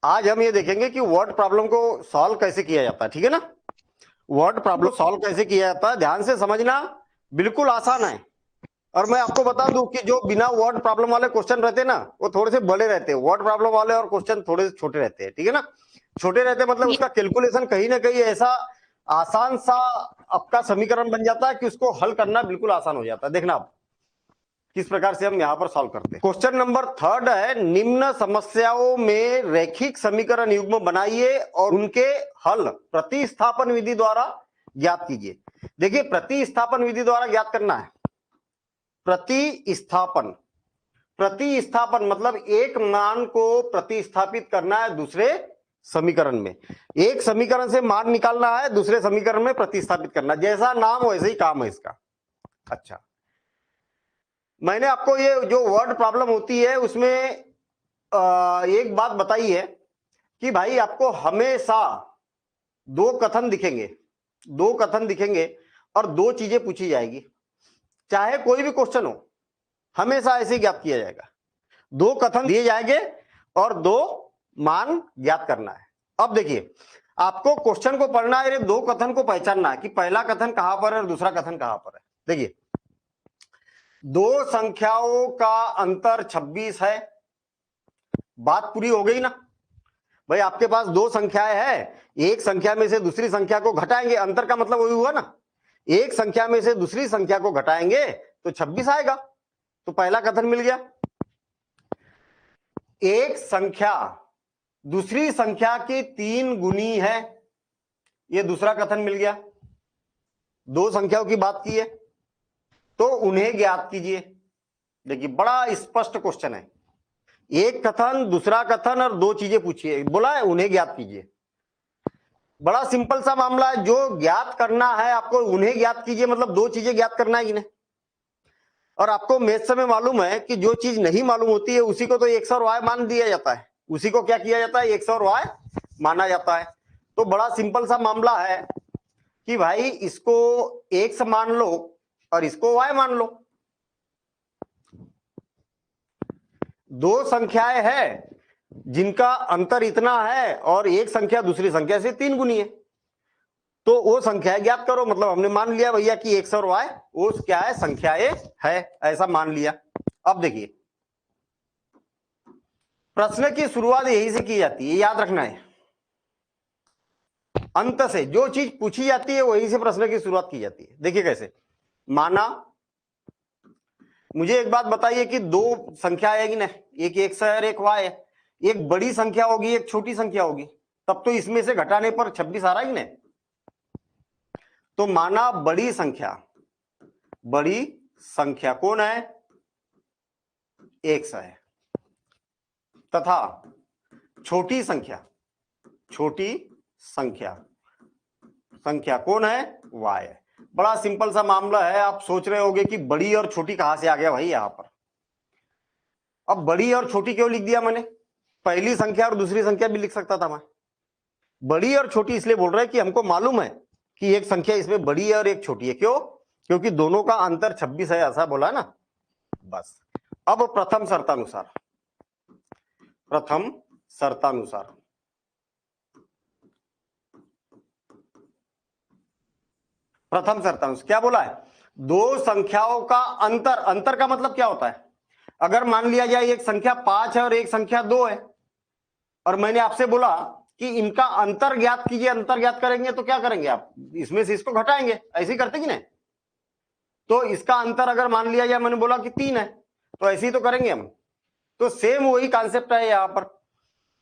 आज हम ये देखेंगे कि वर्ड प्रॉब्लम को सॉल्व कैसे किया जाता है, ठीक है ना। वर्ड प्रॉब्लम सॉल्व कैसे किया जाता है, ध्यान से समझना, बिल्कुल आसान है। और मैं आपको बता दूं कि जो बिना वर्ड प्रॉब्लम वाले क्वेश्चन रहते हैं ना, वो थोड़े से बड़े रहते हैं। वर्ड प्रॉब्लम वाले और क्वेश्चन थोड़े से छोटे रहते हैं, ठीक है ना। छोटे रहते हैं मतलब उसका कैलकुलेशन कहीं ना कहीं ऐसा आसान सा आपका समीकरण बन जाता है कि उसको हल करना बिल्कुल आसान हो जाता है। देखना आप किस प्रकार से हम यहां पर सॉल्व करते हैं। क्वेश्चन नंबर 3 है, निम्न समस्याओं में रैखिक समीकरण युग्म बनाइए और उनके हल प्रतिस्थापन विधि द्वारा ज्ञात कीजिए। देखिए, प्रतिस्थापन विधि द्वारा ज्ञात करना है। प्रतिस्थापन, प्रतिस्थापन मतलब एक मान को प्रतिस्थापित करना है दूसरे समीकरण में। एक समीकरण से मान निकालना है, दूसरे समीकरण में प्रतिस्थापित करना। जैसा नाम वैसे ही काम है इसका। अच्छा, मैंने आपको ये जो वर्ड प्रॉब्लम होती है उसमें एक बात बताई है कि भाई आपको हमेशा दो कथन दिखेंगे, दो कथन दिखेंगे और दो चीजें पूछी जाएगी। चाहे कोई भी क्वेश्चन हो, हमेशा ऐसे ही ज्ञात किया जाएगा। दो कथन दिए जाएंगे और दो मान ज्ञात करना है। अब देखिए, आपको क्वेश्चन को पढ़ना है, दो कथन को पहचानना है कि पहला कथन कहां पर है और दूसरा कथन कहां पर है। देखिए, दो संख्याओं का अंतर 26 है। बात पूरी हो गई ना भाई। आपके पास दो संख्याएं हैं, एक संख्या में से दूसरी संख्या को घटाएंगे, अंतर का मतलब वही हुआ ना। एक संख्या में से दूसरी संख्या को घटाएंगे तो 26 आएगा। तो पहला कथन मिल गया। एक संख्या दूसरी संख्या की 3 गुनी है, यह दूसरा कथन मिल गया। दो संख्याओं की बात की है तो उन्हें ज्ञात कीजिए। देखिए, बड़ा स्पष्ट क्वेश्चन है। एक कथन, दूसरा कथन और दो चीजें पूछिए, बोला है उन्हें ज्ञात कीजिए। बड़ा सिंपल सा मामला है। जो ज्ञात करना है आपको, उन्हें ज्ञात कीजिए मतलब दो चीजें ज्ञात करना है इन्हें। और आपको मैथ्स में मालूम है कि जो चीज नहीं मालूम होती है उसी को तो एक्स और वाई मान दिया जाता है। उसी को क्या किया जाता है, एक्स और वाई माना जाता है। तो बड़ा सिंपल सा मामला है कि भाई इसको एक्स मान लो और इसको वाई मान लो। दो संख्याएं हैं जिनका अंतर इतना है और एक संख्या दूसरी संख्या से 3 गुनी है, तो वो संख्याएं ज्ञात करो। मतलब हमने मान लिया भैया कि एक्स और वाई वो क्या है, संख्याएं है, ऐसा मान लिया। अब देखिए, प्रश्न की शुरुआत यही से की जाती है, याद रखना है। अंत से जो चीज पूछी जाती है वही से प्रश्न की शुरुआत की जाती है। देखिए कैसे, माना मुझे एक बात बताइए कि दो संख्या आएगी ना, एक एक्स है और एक वाई है। एक बड़ी संख्या होगी, एक छोटी संख्या होगी, तब तो इसमें से घटाने पर 26 आ रहा है ना। तो माना बड़ी संख्या, बड़ी संख्या कौन है, एक्स है, तथा छोटी संख्या, छोटी संख्या संख्या कौन है, वाई है। बड़ा सिंपल सा मामला है। आप सोच रहे होंगे कि बड़ी और छोटी कहां से आ गया भाई यहां पर। अब बड़ी और छोटी क्यों लिख दिया मैंने, पहली संख्या और दूसरी संख्या भी लिख सकता था मैं। बड़ी और छोटी इसलिए बोल रहे हैं कि हमको मालूम है कि एक संख्या इसमें बड़ी है और एक छोटी है। क्यों, क्योंकि दोनों का अंतर 26 है, ऐसा बोला ना। बस, अब प्रथम शर्तानुसार, प्रथम शर्तानुसार प्रथम शर्तानुसार क्या बोला है, दो संख्याओं का अंतर, अंतर का मतलब क्या होता है। अगर मान लिया जाए एक संख्या 5 है और एक संख्या 2 है, और मैंने आपसे बोला कि इनका अंतर ज्ञात कीजिए। अंतर ज्ञात करेंगे तो क्या करेंगे आप, इसमें से इसको घटाएंगे, ऐसे ही करते कि नहीं। तो इसका अंतर अगर मान लिया जाए, मैंने बोला कि 3 है, तो ऐसे ही तो करेंगे हम। तो सेम वही कॉन्सेप्ट है यहां पर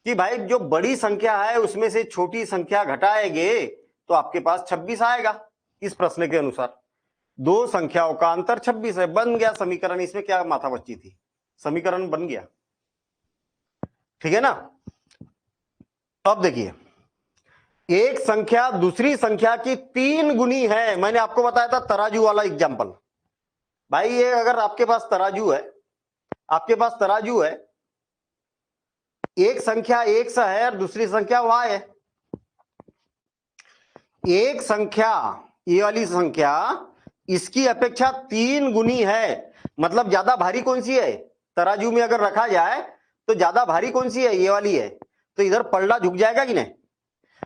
कि भाई जो बड़ी संख्या है उसमें से छोटी संख्या घटाएंगे तो आपके पास 26 आएगा। इस प्रश्न के अनुसार दो संख्याओं का अंतर 26 है, बन गया समीकरण। इसमें क्या माथा बच्ची थी, समीकरण बन गया, ठीक है ना। अब देखिए, एक संख्या दूसरी संख्या की 3 गुनी है। मैंने आपको बताया था तराजू वाला एग्जांपल। भाई ये अगर आपके पास तराजू है, आपके पास तराजू है, एक संख्या एक्स है और दूसरी संख्या वाई है। एक संख्या, ये वाली संख्या इसकी अपेक्षा 3 गुनी है, मतलब ज्यादा भारी कौन सी है, तराजू में अगर रखा जाए तो ज्यादा भारी कौन सी है, ये वाली है। तो इधर पलड़ा झुक जाएगा कि नहीं?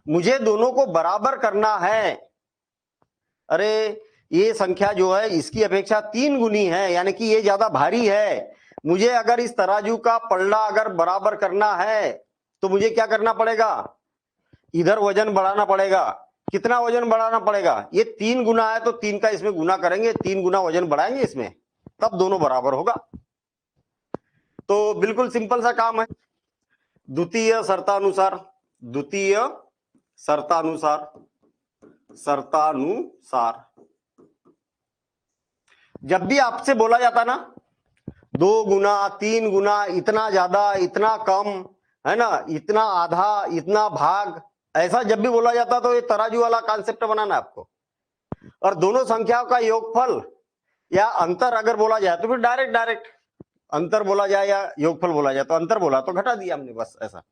मुझे दोनों को बराबर करना है। अरे ये संख्या जो है इसकी अपेक्षा 3 गुनी है, यानी कि ये ज्यादा भारी है। मुझे अगर इस तराजू का पलड़ा अगर बराबर करना है तो मुझे क्या करना पड़ेगा? इधर वजन बढ़ाना पड़ेगा। कितना वजन बढ़ाना पड़ेगा? ये 3 गुना है तो 3 का इसमें गुना करेंगे, 3 गुना वजन बढ़ाएंगे इसमें, तब दोनों बराबर होगा। तो बिल्कुल सिंपल सा काम है। द्वितीय शर्तानुसार, द्वितीय शर्तानुसार, शर्तानुसार जब भी आपसे बोला जाता ना 2 गुना 3 गुना, इतना ज्यादा इतना कम, है ना, इतना आधा इतना भाग, ऐसा जब भी बोला जाता तो ये तराजू वाला कॉन्सेप्ट बनाना है आपको। और दोनों संख्याओं का योगफल या अंतर अगर बोला जाए तो फिर डायरेक्ट अंतर बोला जाए या योगफल बोला जाए, तो अंतर बोला तो घटा दिया हमने, बस ऐसा।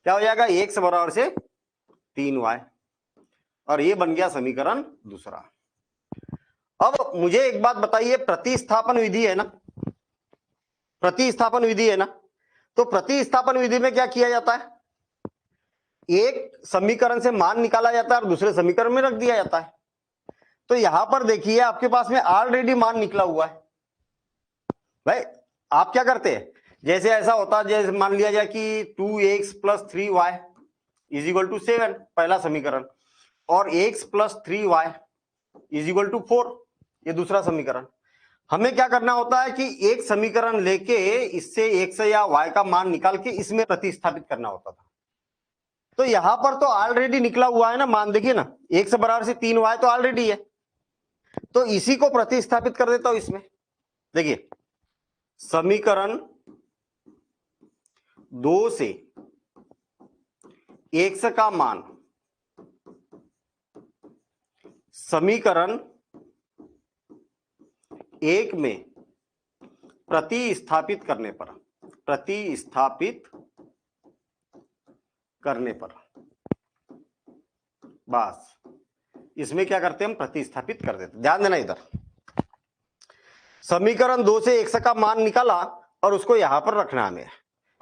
क्या हो जाएगा? x बराबर से 3y, और ये बन गया समीकरण दूसरा। अब मुझे एक बात बताइए, प्रतिस्थापन विधि है ना, प्रतिस्थापन विधि है ना, तो प्रतिस्थापन विधि में क्या किया जाता है? एक समीकरण से मान निकाला जाता है और दूसरे समीकरण में रख दिया जाता है। तो यहां पर देखिए आपके पास में ऑलरेडी मान निकला हुआ है। भाई आप क्या करते हैं, जैसे ऐसा होता है, जैसे मान लिया जाए कि 2x + 3y = 7 पहला समीकरण, और x + 3y = 4 ये दूसरा समीकरण। हमें क्या करना होता है कि एक समीकरण लेके इससे x या y का मान निकाल के इसमें प्रतिस्थापित करना होता था। तो यहां पर तो ऑलरेडी निकला हुआ है ना मान, देखिए ना, x बराबर से 3y तो ऑलरेडी है, तो इसी को प्रतिस्थापित कर देता हूं इसमें। देखिए समीकरण 2 से x का मान समीकरण 1 में प्रतिस्थापित करने पर, प्रतिस्थापित करने पर, बस इसमें क्या करते हैं हम, प्रतिस्थापित कर देते। ध्यान देना, इधर समीकरण 2 से x का मान निकाला और उसको यहां पर रखना हमें।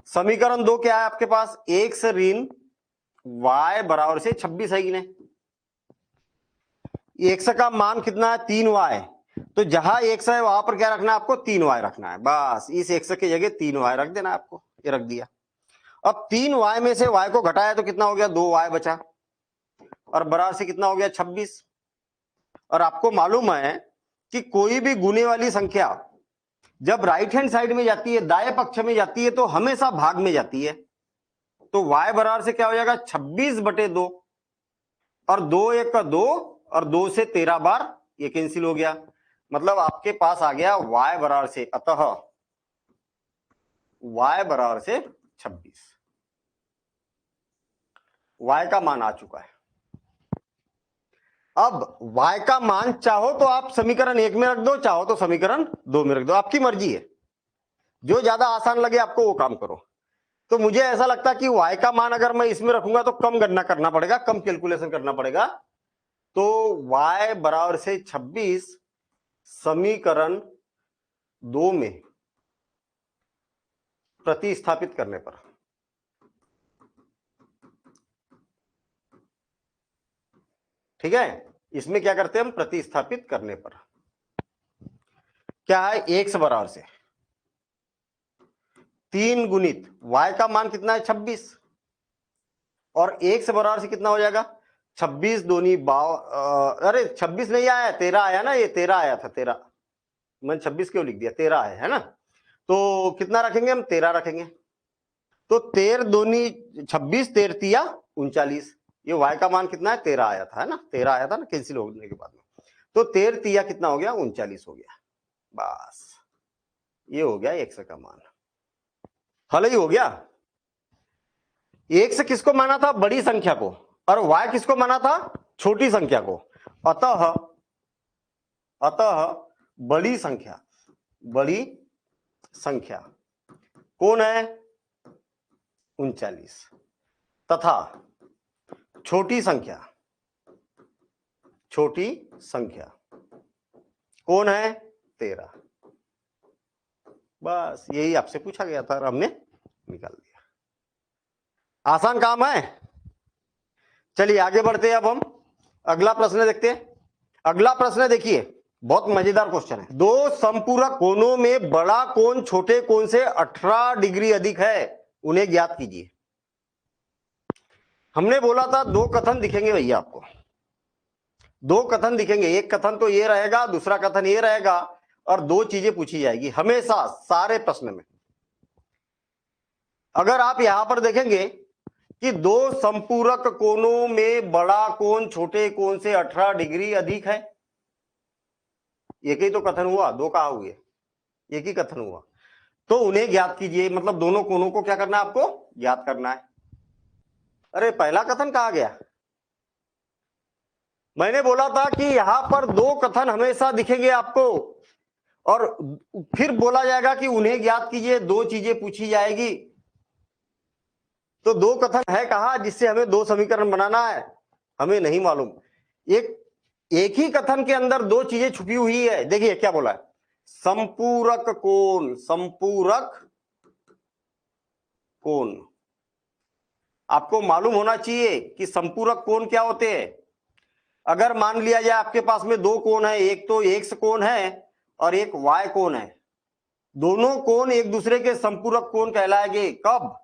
समीकरण 2 क्या है आपके पास? x ऋण y बराबर से 26 है कि नहीं? x का मान कितना है? 3y, तो जहां x है वहां पर क्या रखना है आपको? 3y रखना है। बस इस x की जगह 3y रख देना आपको, ये रख दिया। अब 3y में से y को घटाया तो कितना हो गया? 2y बचा, और बराबर से कितना हो गया? 26। और आपको मालूम है कि कोई भी गुने वाली संख्या जब राइट हैंड साइड में जाती है, दाएं पक्ष में जाती है, तो हमेशा भाग में जाती है। तो y बराबर से क्या हो जाएगा? 26/2, और 2 1 का 2, और 2 से 13 बार ये कैंसिल हो गया। मतलब आपके पास आ गया y बराबर से, अतः y बराबर से 26, y का मान आ चुका है। अब y का मान चाहो तो आप समीकरण 1 में रख दो, चाहो तो समीकरण 2 में रख दो, आपकी मर्जी है, जो ज्यादा आसान लगे आपको वो काम करो। तो मुझे ऐसा लगता है कि y का मान अगर मैं इसमें रखूंगा तो कम गणना करना पड़ेगा, कम कैलकुलेशन करना पड़ेगा। तो y बराबर से 26 समीकरण 2 में प्रतिस्थापित करने पर, ठीक है, इसमें क्या करते हैं हम? प्रतिस्थापित करने पर क्या है? x बराबर से 3 गुणित y का मान कितना है? 26, और x बराबर से कितना हो जाएगा? 26 दूनी 52, अरे 26 नहीं आया, 13 आया ना, ये 13 आया था, 13, मैंने 26 क्यों लिख दिया? 13 है ना? तो कितना रखेंगे हम? 13 रखेंगे। तो 13 दूनी 26, 13 तिया 39, ये y का मान कितना है? 13 आया था, है ना? 13 आया था ना, कैंसिल होने के बाद में। तो 13 तिया कितना हो गया? 39 हो गया। बस ये हो गया x का मान, हल ही हो गया। x किसको माना था? बड़ी संख्या को, और y किसको माना था? छोटी संख्या को। अतः बड़ी संख्या, बड़ी संख्या कौन है? 39, तथा छोटी संख्या, छोटी संख्या कौन है? 13। बस यही आपसे पूछा गया था और हमने निकाल दिया। आसान काम है। चलिए आगे बढ़ते हैं। अब हम अगला प्रश्न देखते हैं। अगला प्रश्न देखिए, बहुत मजेदार क्वेश्चन है। दो संपूरक कोणों में बड़ा कोण छोटे कोण से 18 डिग्री अधिक है, उन्हें ज्ञात कीजिए। हमने बोला था दो कथन दिखेंगे भैया आपको, दो कथन दिखेंगे। एक कथन तो ये रहेगा, दूसरा कथन ये रहेगा, और दो चीजें पूछी जाएगी हमेशा सारे प्रश्न में। अगर आप यहां पर देखेंगे कि दो संपूरक कोणों में बड़ा कोण छोटे कोण से 18 डिग्री अधिक है, एक ही तो कथन हुआ, दो कहा हुए, एक ही कथन हुआ, तो उन्हें ज्ञात कीजिए। मतलब दोनों कोणों को क्या करना है, आपको ज्ञात करना है। अरे पहला कथन कहा गया? मैंने बोला था कि यहां पर दो कथन हमेशा दिखेंगे आपको, और फिर बोला जाएगा कि उन्हें ज्ञात कीजिए, दो चीजें पूछी जाएगी। तो दो कथन है कहा जिससे हमें दो समीकरण बनाना है, हमें नहीं मालूम। एक ही कथन के अंदर दो चीजें छुपी हुई है। देखिए क्या बोला है, संपूरक कोण, संपूरक कोण। आपको मालूम होना चाहिए कि संपूरक कोण क्या होते हैं। अगर मान लिया जाए आपके पास में दो कोण है, एक तो एक्स कोण है और एक वाई कोण है, दोनों कोण एक दूसरे के संपूरक कोण कहलाएंगे। कब?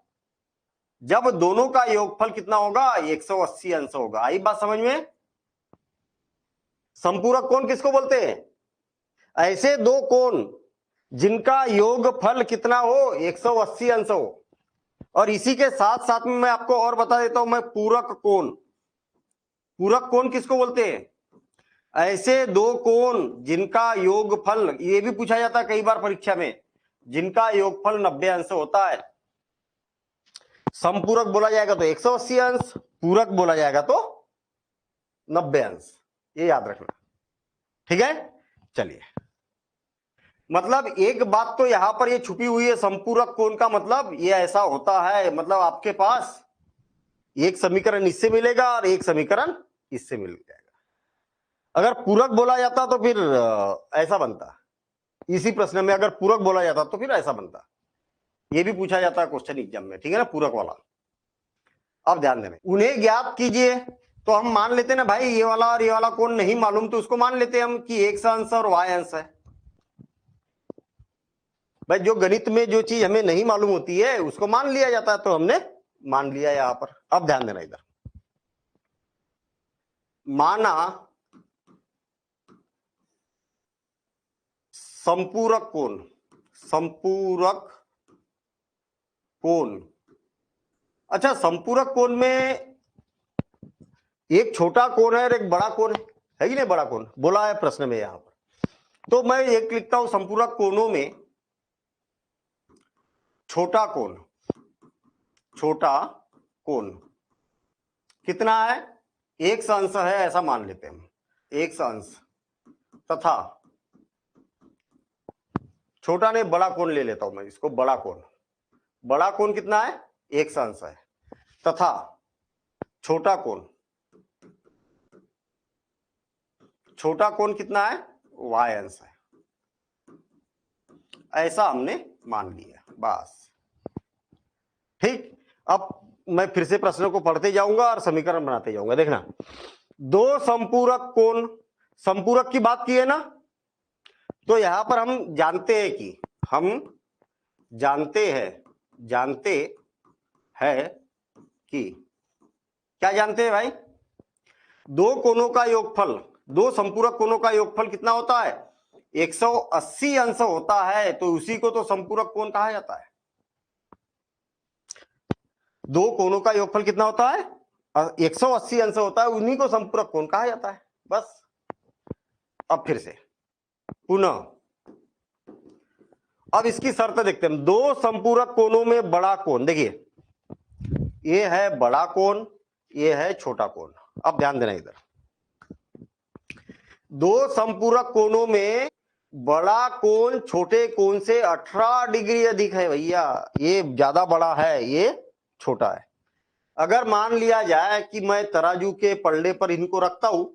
जब दोनों का योगफल कितना होगा, 180 अंश होगा। आई बात समझ में? संपूरक कोण किसको बोलते हैं? ऐसे दो कोण जिनका योगफल कितना हो, 180 अंश हो। और इसी के साथ साथ में मैं आपको और बता देता हूं, मैं पूरक कोण। पूरक कोण किसको बोलते हैं? ऐसे दो कोण जिनका योगफल, ये भी पूछा जाता है कई बार परीक्षा में, जिनका योगफल 90 अंश होता है। संपूरक बोला जाएगा तो 180 अंश, पूरक बोला जाएगा तो 90 अंश, ये याद रखना। ठीक है, चलिए। मतलब एक बात तो यहां पर ये छुपी हुई है, संपूरक कोण का मतलब ये ऐसा होता है, मतलब आपके पास एक समीकरण इससे मिलेगा और एक समीकरण इससे मिल जाएगा। अगर पूरक बोला जाता तो फिर ऐसा बनता, इसी प्रश्न में अगर पूरक बोला जाता तो फिर ऐसा बनता। ये भी पूछा जाता है क्वेश्चन एग्जाम में, ठीक है ना, पूरक वाला। अब ध्यान देना, उन्हें ज्ञात कीजिए। तो हम मान लेते हैं ना भाई, ये वाला और ये वाला कोण नहीं मालूम, तो उसको मान लेते हैं हम कि एक्स अंश और वाई अंश है। भाई जो गणित में जो चीज हमें नहीं मालूम होती है उसको मान लिया जाता है, तो हमने मान लिया यहां पर। अब ध्यान देना, इधर माना संपूरक कोण, संपूरक कोण। अच्छा, संपूरक कोण में एक छोटा कोण है और एक बड़ा कोण है कि नहीं? बड़ा कोण बोला है प्रश्न में यहां पर, तो मैं एक लिखता हूं संपूरक कोणों में छोटा कोण। छोटा कोण कितना है? एक अंश है, ऐसा मान लेते हैं हम, एक अंश। तथा छोटा ने बड़ा कोण ले लेता हूं मैं इसको, बड़ा कोण। बड़ा कोण कितना है? एक अंश है। तथा छोटा कोण, छोटा कोण कितना है? वाई अंश है। ऐसा हमने मान लिया, बस। ठीक, अब मैं फिर से प्रश्नों को पढ़ते जाऊंगा और समीकरण बनाते जाऊंगा। देखना, दो संपूरक कोण, संपूरक की बात की है ना, तो यहां पर हम जानते हैं कि, हम जानते हैं कि, क्या जानते हैं भाई? दो कोणों का योगफल, दो संपूरक कोणों का योगफल कितना होता है? 180 अंश होता है, तो उसी को तो संपूरक कोण कहा जाता है। दो कोणों का योगफल कितना होता है? 180 अंश होता है, उन्हीं को संपूरक कोण कहा जाता है, बस। अब फिर से पुनः, अब इसकी शर्त देखते हैं। दो संपूरक कोणों में बड़ा कोण, देखिए ये है बड़ा कोण, ये है छोटा कोण। अब ध्यान देना, इधर दो संपूरक कोणों में बड़ा कोण छोटे कोण से 18 डिग्री अधिक है भैया, ये ज्यादा बड़ा है, ये छोटा है। अगर मान लिया जाए कि मैं तराजू के पल्ले पर इनको रखता हूं,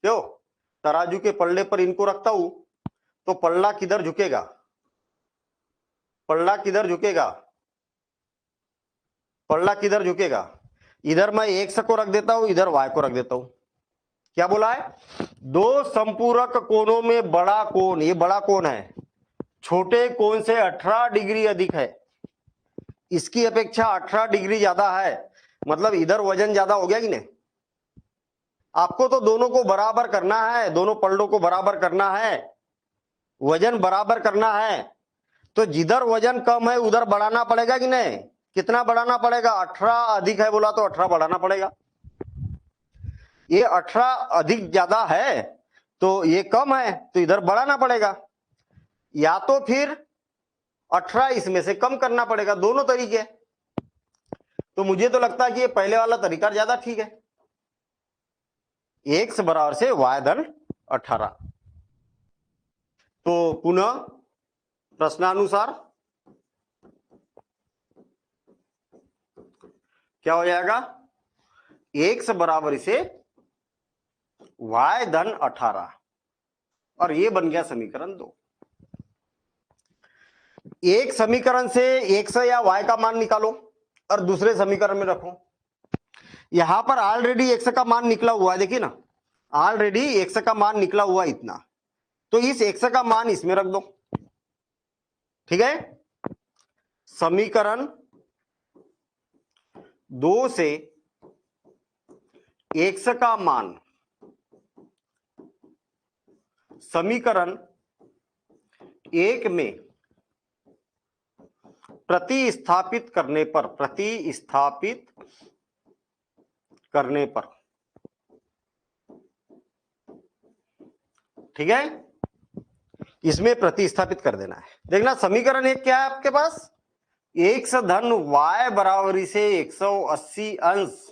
क्यों, तराजू के पल्ले पर इनको रखता हूं, तो पल्ला किधर झुकेगा? पल्ला किधर झुकेगा? पलड़ा किधर झुकेगा, इधर मैं एक्स को रख देता हूं, इधर वाई को रख देता हूं। क्या बोला है, दो संपूरक कोणों में बड़ा कोण, ये बड़ा कोण है, छोटे कोण से 18 डिग्री अधिक है, इसकी अपेक्षा 18 डिग्री ज्यादा है, मतलब इधर वजन ज्यादा हो गया कि नहीं। आपको तो दोनों को बराबर करना है, दोनों पलड़ों को बराबर करना है, वजन बराबर करना है, तो जिधर वजन कम है उधर बढ़ाना पड़ेगा कि नहीं। कितना बढ़ाना पड़ेगा, 18 अधिक है बोला तो 18 बढ़ाना पड़ेगा। ये 18 अधिक ज्यादा है तो ये कम है तो इधर बढ़ाना पड़ेगा, या तो फिर 18 इसमें से कम करना पड़ेगा, दोनों तरीके। तो मुझे तो लगता है कि ये पहले वाला तरीका ज्यादा ठीक है, एक्स बराबर से y धन 18। तो पुनः प्रश्नानुसार क्या हो जाएगा, एक्स बराबर से y धन 18, और ये बन गया समीकरण 2। एक समीकरण से एक्स या y का मान निकालो और दूसरे समीकरण में रखो। यहां पर ऑलरेडी एक्स का मान निकला हुआ है, देखिए ना, ऑलरेडी एक्स का मान निकला हुआ इतना, तो इस एक्स का मान इसमें रख दो। ठीक है, समीकरण 2 से एक्स का मान समीकरण 1 में प्रतिस्थापित करने पर, ठीक है, इसमें प्रतिस्थापित कर देना है। देखना समीकरण 1 क्या है आपके पास, एक्स धन y बराबरी से 180 अंश,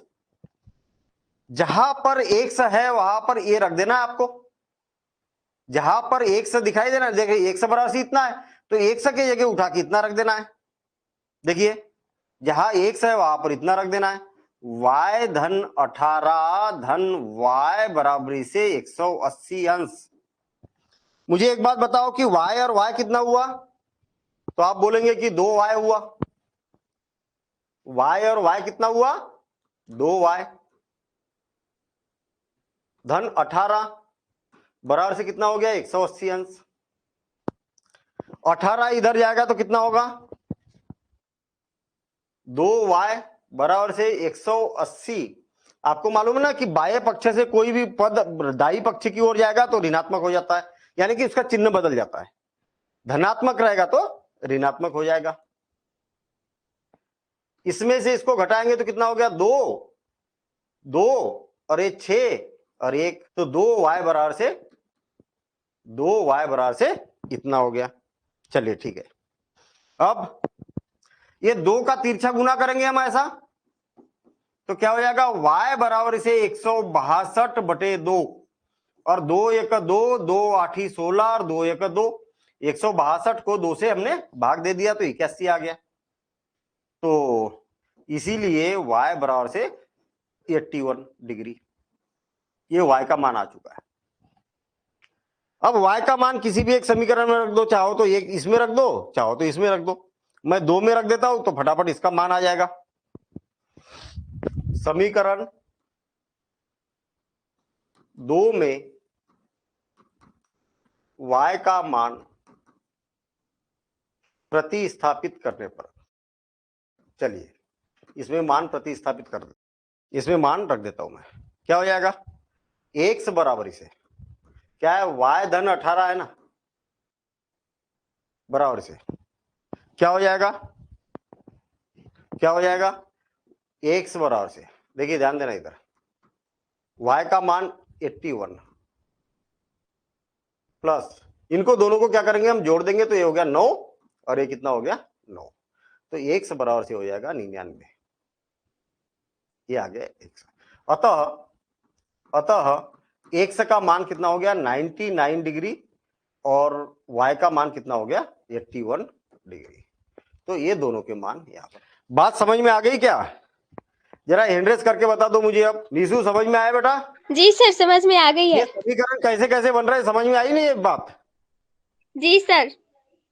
जहां पर एक्स है वहां पर ये रख देना है आपको, जहां पर एक्स दिखाई देना, देखिए एक्स बराबर से इतना है तो एक्स की जगह उठा के इतना रख देना है। देखिए जहां एक्स है वहां पर इतना रख देना है, y धन 18 धन y बराबरी से 180 अंश। मुझे एक बात बताओ कि y और y कितना हुआ, तो आप बोलेंगे कि 2y हुआ। y और y कितना हुआ, 2y धन 18 बराबर से कितना हो गया, 180 अंश। 18 इधर जाएगा तो कितना होगा, 2y बराबर से 180। आपको मालूम है ना कि बाह्य पक्ष से कोई भी पद दायी पक्ष की ओर जाएगा तो ऋणात्मक हो जाता है, यानी कि उसका चिन्ह बदल जाता है, धनात्मक रहेगा तो ऋणात्मक हो जाएगा। इसमें से इसको घटाएंगे तो कितना हो गया, 2 और ये 6 और 1, तो 2y बराबर से इतना हो गया। चलिए ठीक है, अब ये 2 का तिरछा गुना करेंगे हम ऐसा, तो क्या हो जाएगा, y बराबर से 162/2, और 2 1 2, 2 8 16 और 2 1 2, 162 को 2 से हमने भाग दे दिया तो 81 आ गया। तो इसीलिए y बराबर से 81 डिग्री, ये y का मान आ चुका है। अब y का मान किसी भी एक समीकरण में रख दो, चाहो तो एक इसमें रख दो, चाहो तो इसमें रख दो। मैं 2 में रख देता हूं तो फटाफट इसका मान आ जाएगा। समीकरण 2 में y का मान प्रतिस्थापित करने पर, चलिए इसमें मान प्रतिस्थापित कर दे, इसमें मान रख देता हूं मैं, क्या हो जाएगा, x बराबरी से क्या है, y धन 18 है ना, बराबर से क्या हो जाएगा, x बराबर से, देखिए ध्यान देना इधर, y का मान 81 प्लस इनको दोनों को क्या करेंगे हम जोड़ देंगे तो ये हो गया 9 और ये कितना हो गया 9, तो x बराबर से हो जाएगा 99, ये आ गया x। अतः x का मान कितना हो गया 99 डिग्री और y का मान कितना हो गया 81 डिग्री। तो ये दोनों के मान यहाँ पर। बात समझ में आ गई क्या, जरा हैंडरेस करके बता दो मुझे। अब निशु समझ में आया बेटा? जी सर समझ में आ गई है। ये समीकरण कैसे कैसे बन रहे हैं समझ में आई नहीं एक बात? जी सर।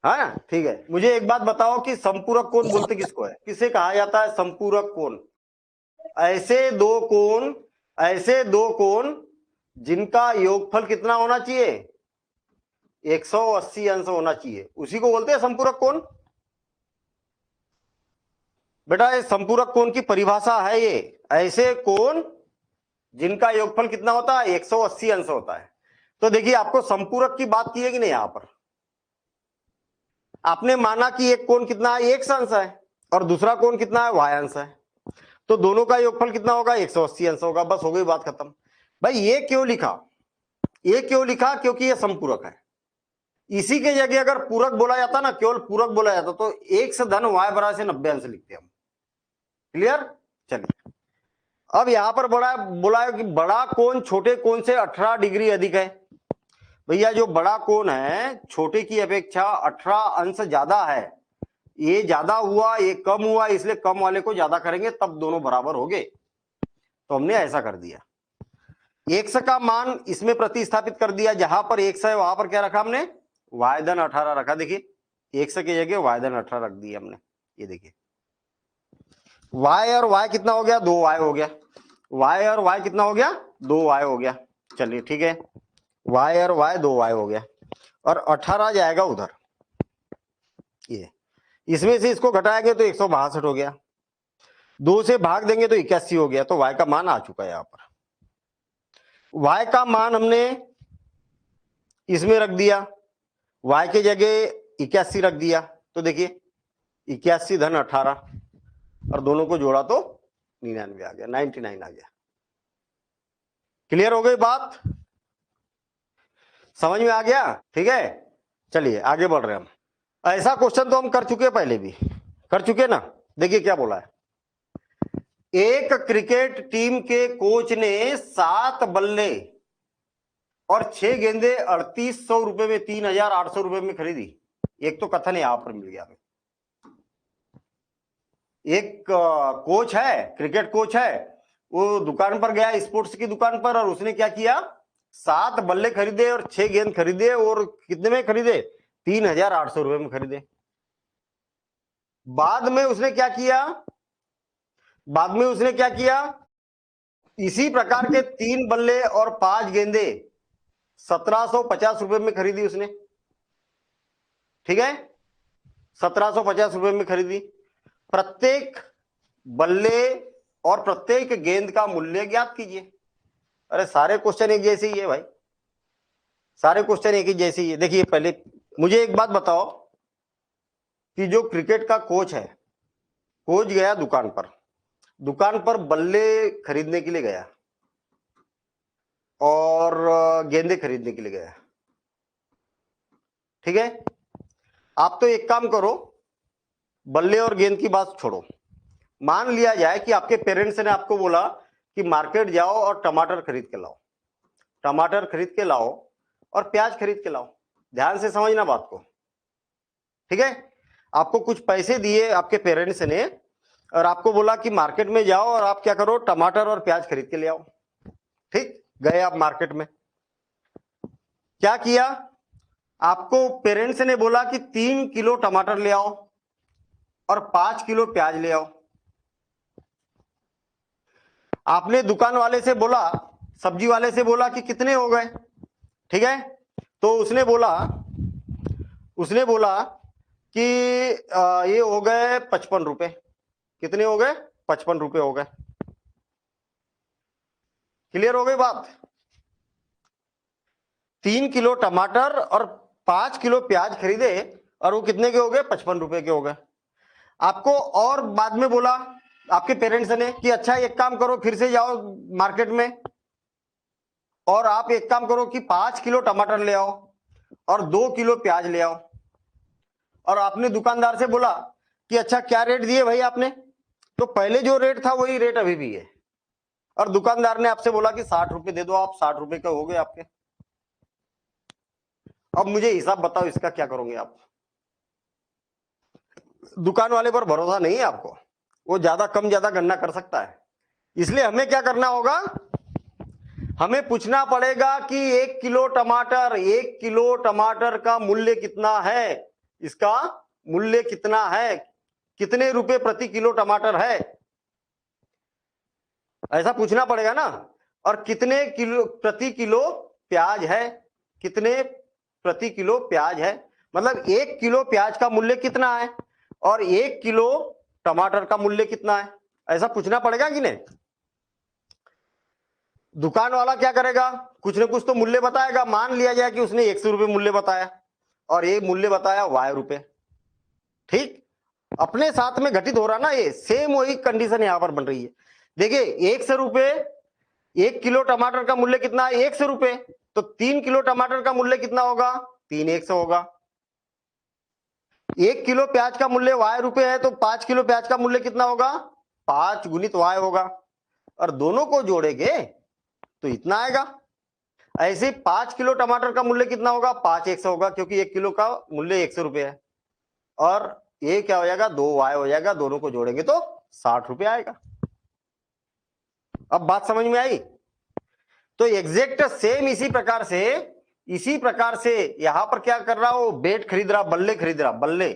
है ना? ठीक है, मुझे एक बात बताओ कि संपूरक कोण बोलते किसको है, किसे कहा जाता है संपूरक कोण? ऐसे दो कोण जिनका योगफल कितना होना चाहिए, 180 अंश होना चाहिए, उसी को बोलते हैं संपूरक कोण। बेटा ये संपूरक कोण की परिभाषा है, ये ऐसे कोण जिनका योगफल कितना होता है, 180 अंश होता है। तो देखिए आपको संपूरक की बात की है कि नहीं, यहां पर आपने माना कि एक कोण कितना है, x अंश है, और दूसरा कोण कितना है, y अंश है, तो दोनों का योगफल कितना होगा, 180 अंश होगा। बस हो गई बात खत्म। भाई ये क्यों लिखा, ये क्यों लिखा, क्योंकि ये संपूरक है। इसी के जगह अगर पूरक बोला जाता ना, केवल पूरक बोला जाता, तो x धन y बराबर से 90 अंश लिखते हम। क्लियर? चलिए अब यहां पर बोला है कि बड़ा कोण छोटे कोण से 18 डिग्री अधिक है। भैया जो बड़ा कोण है छोटे की अपेक्षा 18 अंश ज्यादा है, ये ज्यादा हुआ ये कम हुआ, इसलिए कम वाले को ज्यादा करेंगे तब दोनों बराबर हो गए, तो हमने ऐसा कर दिया। x का मान इसमें प्रतिस्थापित कर दिया, जहां पर x है वहां पर क्या रखा हमने, y धन 18 रखा। देखिए x की जगह y धन 18 रख दिया हमने। ये देखिए y और y कितना हो गया, 2y हो गया। y और y कितना हो गया, 2y हो गया। चलिए ठीक है, y और y 2y हो गया, और 18 जाएगा उधर, ये इसमें से इसको घटाएंगे तो 162 हो गया, 2 से भाग देंगे तो 81 हो गया। तो y का मान आ चुका है। यहाँ पर y का मान हमने इसमें रख दिया, y के जगह 81 रख दिया, तो देखिए 81 धन 18, और दोनों को जोड़ा तो 99 आ गया, 99 आ गया। क्लियर हो गई बात, समझ में आ गया? ठीक है, चलिए आगे बढ़ रहे हैं हम। ऐसा क्वेश्चन तो हम कर चुके, पहले भी कर चुके ना। देखिए क्या बोला है, एक क्रिकेट टीम के कोच ने 7 बल्ले और 6 गेंदे 3800 रुपए में 3800 रुपए में खरीदी। एक तो कथन यहां पर मिल गया, एक कोच है, क्रिकेट कोच है, वो दुकान पर गया, स्पोर्ट्स की दुकान पर, और उसने क्या किया, 7 बल्ले खरीदे और 6 गेंद खरीदे, और कितने में खरीदे, 3800 रुपए में खरीदे। बाद में उसने क्या किया, इसी प्रकार के 3 बल्ले और 5 गेंदे 1750 रुपए में खरीदी उसने। ठीक है, 1750 रुपए में खरीदी। प्रत्येक बल्ले और प्रत्येक गेंद का मूल्य ज्ञात कीजिए। अरे सारे क्वेश्चन एक जैसे ही है भाई, सारे क्वेश्चन एक ही जैसे ही है। देखिए पहले मुझे एक बात बताओ कि जो क्रिकेट का कोच है, कोच गया दुकान पर बल्ले खरीदने के लिए गया और गेंदे खरीदने के लिए गया। ठीक है, आप तो एक काम करो, बल्ले और गेंद की बात छोड़ो, मान लिया जाए कि आपके पेरेंट्स ने आपको बोला कि मार्केट जाओ और टमाटर खरीद के लाओ, टमाटर खरीद के लाओ और प्याज खरीद के लाओ। ध्यान से समझना बात को। ठीक है, आपको कुछ पैसे दिए आपके पेरेंट्स ने और आपको बोला कि मार्केट में जाओ और आप क्या करो, टमाटर और प्याज खरीद के ले आओ। ठीक, गए आप मार्केट में, क्या किया, आपको पेरेंट्स ने बोला कि 3 किलो टमाटर ले आओ और 5 किलो प्याज ले आओ। आपने दुकान वाले से बोला, सब्जी वाले से बोला कि कितने हो गए। ठीक है, तो उसने बोला कि ये हो गए 55 रुपए। कितने हो गए, 55 रुपए हो गए। क्लियर हो गई बात? 3 किलो टमाटर और 5 किलो प्याज खरीदे और वो कितने के हो गए, 55 रुपए के हो गए। आपको और बाद में बोला आपके पेरेंट्स ने कि अच्छा एक काम करो, फिर से जाओ मार्केट में और आप एक काम करो कि 5 किलो टमाटर ले आओ और 2 किलो प्याज ले आओ। और आपने दुकानदार से बोला कि अच्छा क्या रेट दिए भाई आपने, तो पहले जो रेट था वही रेट अभी भी है, और दुकानदार ने आपसे बोला कि 60 रुपए दे दो, आप 60 रुपए का हो गए आपके। अब मुझे हिसाब बताओ, इसका क्या करोगे आप? दुकान वाले पर भरोसा नहीं है आपको, वो ज्यादा कम ज्यादा गणना कर सकता है। इसलिए हमें क्या करना होगा, हमें पूछना पड़ेगा कि 1 किलो टमाटर का मूल्य कितना है, इसका मूल्य कितना है, कितने रुपए प्रति किलो टमाटर है, ऐसा पूछना पड़ेगा ना। और कितने किलो प्रति किलो प्याज है, कितने प्रति किलो प्याज है, मतलब 1 किलो प्याज का मूल्य कितना है और 1 किलो टमाटर का मूल्य कितना है, ऐसा पूछना पड़ेगा कि नहीं। दुकान वाला क्या करेगा, कुछ न कुछ तो मूल्य बताएगा। मान लिया जाए कि उसने 100 रुपए मूल्य बताया और ये मूल्य बताया Y रुपए, ठीक, अपने साथ में घटित हो रहा ना, ये सेम वही कंडीशन यहां पर बन रही है। देखिए 100 रुपए, 1 किलो टमाटर का मूल्य कितना है, 100 रुपए, तो 3 किलो टमाटर का मूल्य कितना होगा, 3 होगा। 1 किलो प्याज का मूल्य Y रुपए है, तो 5 किलो प्याज का मूल्य कितना होगा, 5 गुणित Y होगा, और दोनों को जोड़ेंगे तो इतना आएगा। ऐसे 5 किलो टमाटर का मूल्य कितना होगा, 5 होगा, क्योंकि 1 किलो का मूल्य 100 रुपए है, और ये क्या हो जाएगा, 2Y हो जाएगा, दोनों को जोड़ेंगे तो 60 रुपए आएगा। अब बात समझ में आई। तो एग्जैक्ट सेम इसी प्रकार से यहां पर क्या कर रहा हो, बैट खरीद रहा, बल्ले खरीद रहा, बल्ले,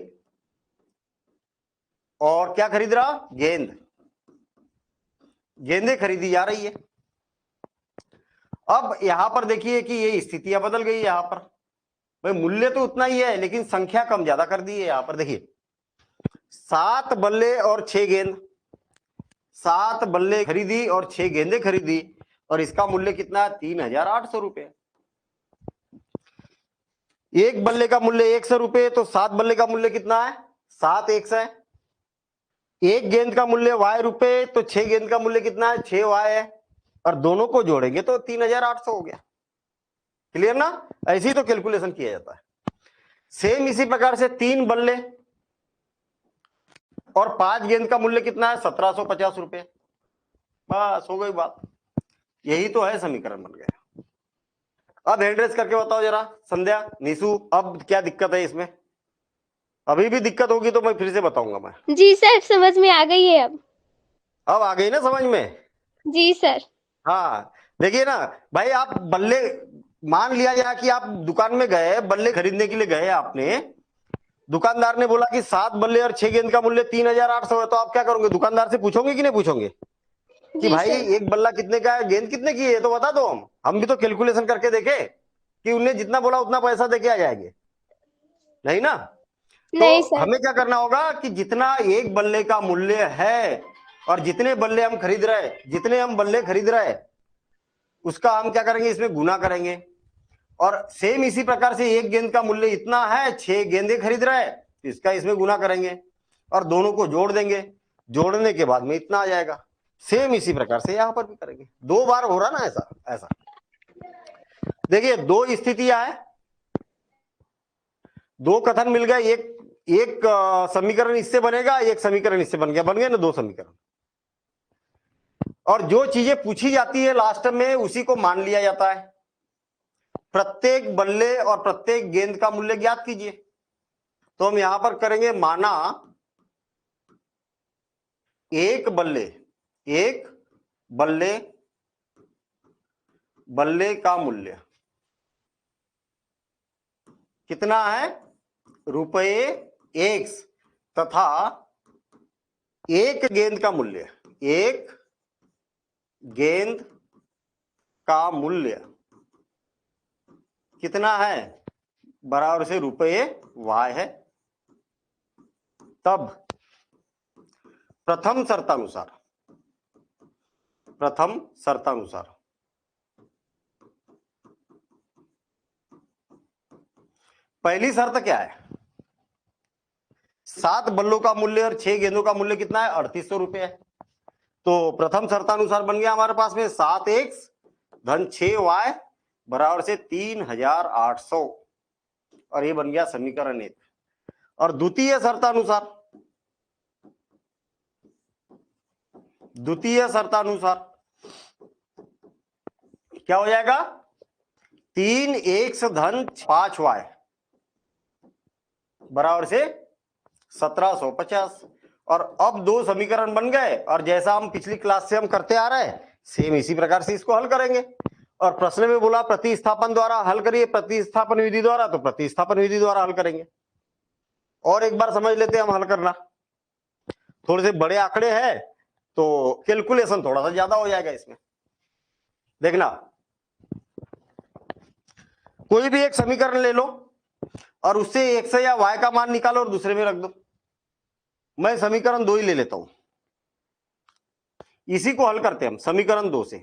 और क्या खरीद रहा, गेंदे खरीदी जा रही है। अब यहां पर देखिए कि ये स्थितियां बदल गई। यहां पर भाई मूल्य तो उतना ही है, लेकिन संख्या कम ज्यादा कर दी है। यहां पर देखिए 7 बल्ले और 6 गेंद, 7 बल्ले खरीदी और 6 गेंदे खरीदी, और इसका मूल्य कितना है, 3800 रुपए। एक बल्ले का मूल्य 100 रुपए, तो 7 बल्ले का मूल्य कितना है, 7 1 है। एक गेंद का मूल्य Y रुपए, तो 6 गेंद का मूल्य कितना है, 6Y है, और दोनों को जोड़ेंगे तो 3800 हो गया। क्लियर ना, ऐसे ही तो कैलकुलेशन किया जाता है। सेम इसी प्रकार से 3 बल्ले और 5 गेंद का मूल्य कितना है, 1750 रुपए। बस हो गई बात, यही तो है समीकरण बन गया। अब हैंड रेस करके बताओ जरा, संध्या, निशु, अब क्या दिक्कत है इसमें। अभी भी दिक्कत होगी तो मैं फिर से बताऊंगा मैं। जी सर, समझ में आ गई है अब आ गई ना समझ में। जी सर। हाँ देखिए ना भाई, आप बल्ले, मान लिया जाए कि आप दुकान में गए, बल्ले खरीदने के लिए गए आपने, दुकानदार ने बोला कि 7 बल्ले और 6 गेंद का मूल्य 3800 है, तो आप क्या करोगे, दुकानदार से पूछोगे कि नहीं पूछोगे कि जी भाई सर। एक बल्ला कितने का है, गेंद कितने की है, तो बता दो। हम भी तो कैलकुलेशन करके देखे कि उन्हें जितना बोला उतना पैसा देके आ जाएंगे, नहीं ना। तो नहीं सर। हमें क्या करना होगा कि जितना एक बल्ले का मूल्य है और जितने बल्ले हम खरीद रहे, जितने हम बल्ले खरीद रहे, उसका हम क्या करेंगे, इसमें गुना करेंगे। और सेम इसी प्रकार से एक गेंद का मूल्य इतना है, 6 गेंदे खरीद रहे, इसका इसमें गुना करेंगे और दोनों को जोड़ देंगे, जोड़ने के बाद में इतना आ जाएगा। सेम इसी प्रकार से यहां पर भी करेंगे। 2 बार हो रहा ना ऐसा ऐसा। देखिए 2 स्थितियां है, 2 कथन मिल गए, एक समीकरण इससे बनेगा, एक समीकरण इससे बन गए ना 2 समीकरण। और जो चीजें पूछी जाती है लास्ट में उसी को मान लिया जाता है। प्रत्येक बल्ले और प्रत्येक गेंद का मूल्य ज्ञात कीजिए, तो हम यहां पर करेंगे, माना एक बल्ले का मूल्य कितना है, रुपये X, तथा एक गेंद का मूल्य, एक गेंद का मूल्य कितना है, बराबर से रुपये Y है। तब प्रथम शर्तानुसार पहली शर्त क्या है, 7 बल्लों का मूल्य और 6 गेंदों का मूल्य कितना है, 3800 रुपए है। तो प्रथम शर्तानुसार बन गया हमारे पास में 7x धन 6y बराबर से 3800, और ये बन गया समीकरण 1। और द्वितीय शर्तानुसार क्या हो जाएगा, 3x धन 5y बराबर से 1750। और अब 2 समीकरण बन गए, और जैसा हम पिछली क्लास से हम करते आ रहे हैं सेम इसी प्रकार से इसको हल करेंगे। और प्रश्न में बोला प्रतिस्थापन द्वारा हल करिए, प्रतिस्थापन विधि द्वारा, तो प्रतिस्थापन विधि द्वारा हल करेंगे। और एक बार समझ लेते हैं हम हल करना। थोड़े से बड़े आंकड़े हैं तो कैलकुलेशन थोड़ा सा ज्यादा हो जाएगा इसमें। देखना, कोई भी एक समीकरण ले लो और उससे x या y का मान निकालो और दूसरे में रख दो। मैं समीकरण 2 ही ले लेता हूं, इसी को हल करते हैं हम समीकरण 2 से।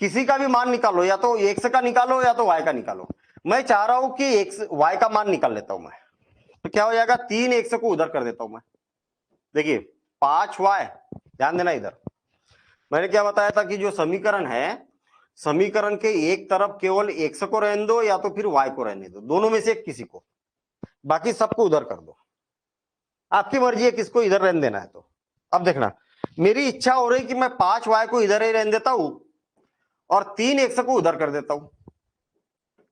किसी का भी मान निकालो, या तो x का निकालो या तो y का निकालो। मैं चाह रहा हूं कि y का मान निकाल लेता हूं मैं, तो क्या हो जाएगा, 3x को उधर कर देता हूं मैं। देखिए 5y, ध्यान देना इधर मैंने क्या बताया था कि जो समीकरण है, समीकरण के एक तरफ केवल x को रहने दो या तो फिर y को रहने दो, दोनों में से एक किसी को, बाकी सबको उधर कर दो। आपकी मर्जी है किसको इधर रहने देना है। तो अब देखना, मेरी इच्छा हो रही कि मैं 5y को इधर ही रहने देता हूं और 3x को उधर कर देता हूं।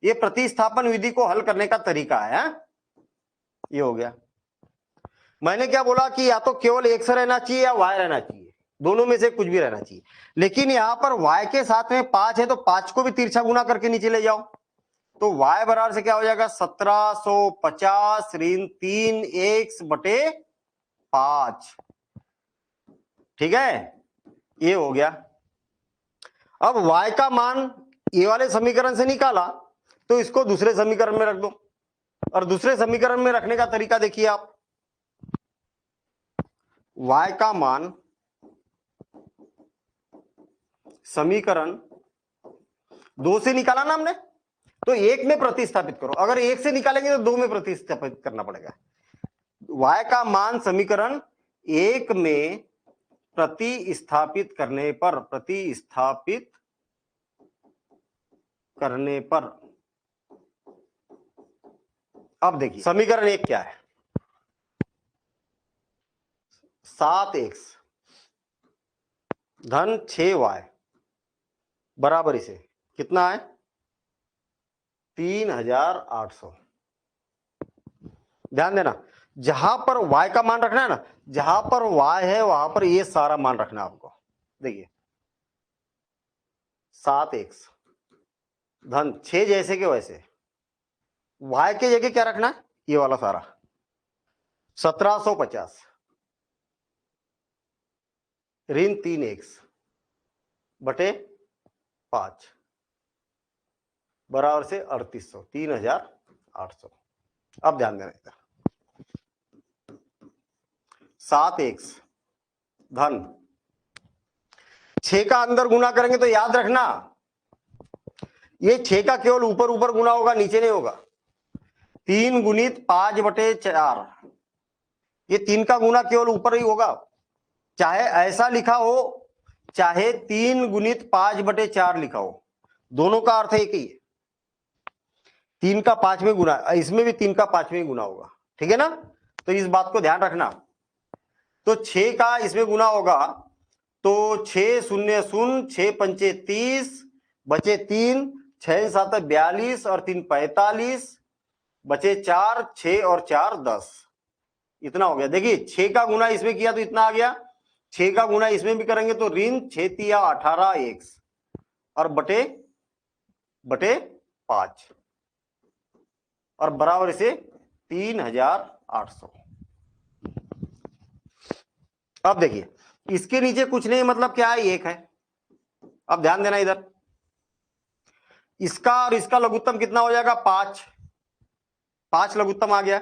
ये प्रतिस्थापन विधि को हल करने का तरीका है। ये हो गया। मैंने क्या बोला कि या तो केवल x रहना चाहिए या y रहना चाहिए, दोनों में से कुछ भी रहना चाहिए। लेकिन यहां पर y के साथ में 5 है तो 5 को भी तिरछा गुना करके नीचे ले जाओ, तो y बराबर से क्या हो जाएगा, 1750 ऋण 3x बटे 5। ठीक है, ये हो गया। अब y का मान ये वाले समीकरण से निकाला तो इसको दूसरे समीकरण में रख दो, और दूसरे समीकरण में रखने का तरीका देखिए आप। y का मान समीकरण 2 से निकाला ना हमने, तो 1 में प्रतिस्थापित करो। अगर 1 से निकालेंगे तो 2 में प्रतिस्थापित करना पड़ेगा। y का मान समीकरण 1 में प्रतिस्थापित करने पर अब देखिए समीकरण 1 क्या है, 7x धन 6y बराबर इसे कितना है, 3800। ध्यान देना, जहां पर y का मान रखना है ना, जहां पर y है वहां पर ये सारा मान रखना है आपको। देखिए 7x धन 6 जैसे के वैसे, y के जगह क्या रखना है, ये वाला सारा 1750 ऋण 3x बटे 5 बराबर से 3800, 3800। अब ध्यान देना इधर, 7x धन 6 का अंदर गुना करेंगे तो याद रखना ये 6 का केवल ऊपर ऊपर गुना होगा, नीचे नहीं होगा। 3 गुणित 5 बटे 4, ये 3 का गुना केवल ऊपर ही होगा, चाहे ऐसा लिखा हो चाहे 3 गुणित 5 बटे 4 लिखा हो, दोनों का अर्थ एक ही है। 3 का 5वें गुना, इसमें भी 3 का 5वें गुना होगा, ठीक है ना। तो इस बात को ध्यान रखना। तो 6 का इसमें गुना होगा तो 6 शून्य शून्य, 6 पंचे 30 बचे 3, 6 7 42 और 3 45 बचे 4, 6 और 4 10, इतना हो गया। देखिए 6 का गुना इसमें किया तो इतना आ गया, 6 का गुना इसमें भी करेंगे तो ऋण 6 तिया 18x और बटे 5 और बराबर इसे 3800। अब देखिए इसके नीचे कुछ नहीं, मतलब क्या है, 1 है। अब ध्यान देना इधर, इसका और इसका लघुत्तम कितना हो जाएगा, 5 लघुत्तम आ गया।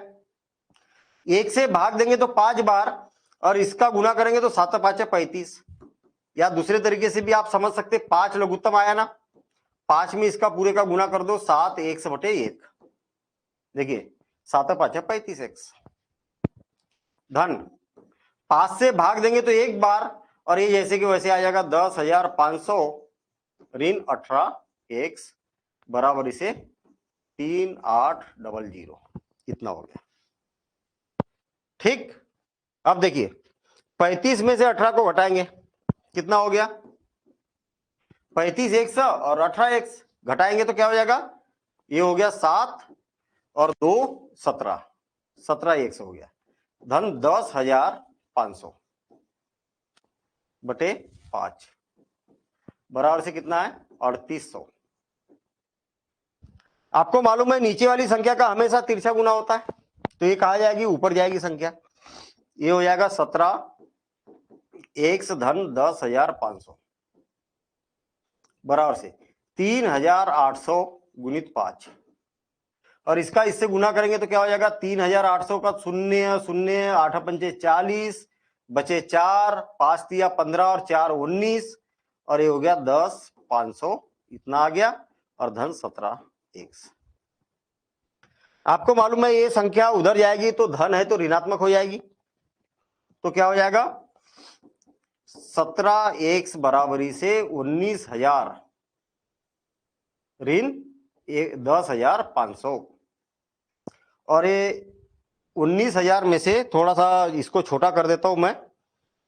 1 से भाग देंगे तो 5 बार और इसका गुना करेंगे तो 7 5 35, या दूसरे तरीके से भी आप समझ सकते, 5 लघुत्तम आया ना, 5 में इसका पूरे का गुना कर दो, 7 x बटे 1। देखिए 7 5 35x धन 5 से भाग देंगे तो एक बार और ये जैसे कि वैसे आ जाएगा 10,500 ऋण 18x बराबर इसे 3800, इतना हो गया। ठीक, अब देखिए 35 में से 18 को घटाएंगे, कितना हो गया, 35x और 18x घटाएंगे तो क्या हो जाएगा, ये हो गया 7 और 2 17, 17x हो गया धन 10,500 बटे 5 बराबर से कितना है, 3800। आपको मालूम है नीचे वाली संख्या का हमेशा तिरछा गुना होता है, तो ये कहा जाएगी ऊपर जाएगी संख्या। ये हो जाएगा 17 एक्स धन 10,500 बराबर से 3,800 गुणित 5, और इसका इससे गुना करेंगे तो क्या हो जाएगा 3,800 का शून्य शून्य 8 पंचे 40 बचे 4 5 दिया 15 और 4 19, और ये हो गया 10,500 इतना आ गया, और धन 17 एक्स। आपको मालूम है ये संख्या उधर जाएगी तो धन है तो ऋणात्मक हो जाएगी, तो क्या हो जाएगा 17 एक्स बराबरी से 19,000 ऋण 10,500, और ये 19,000 में से थोड़ा सा इसको छोटा कर देता हूं मैं,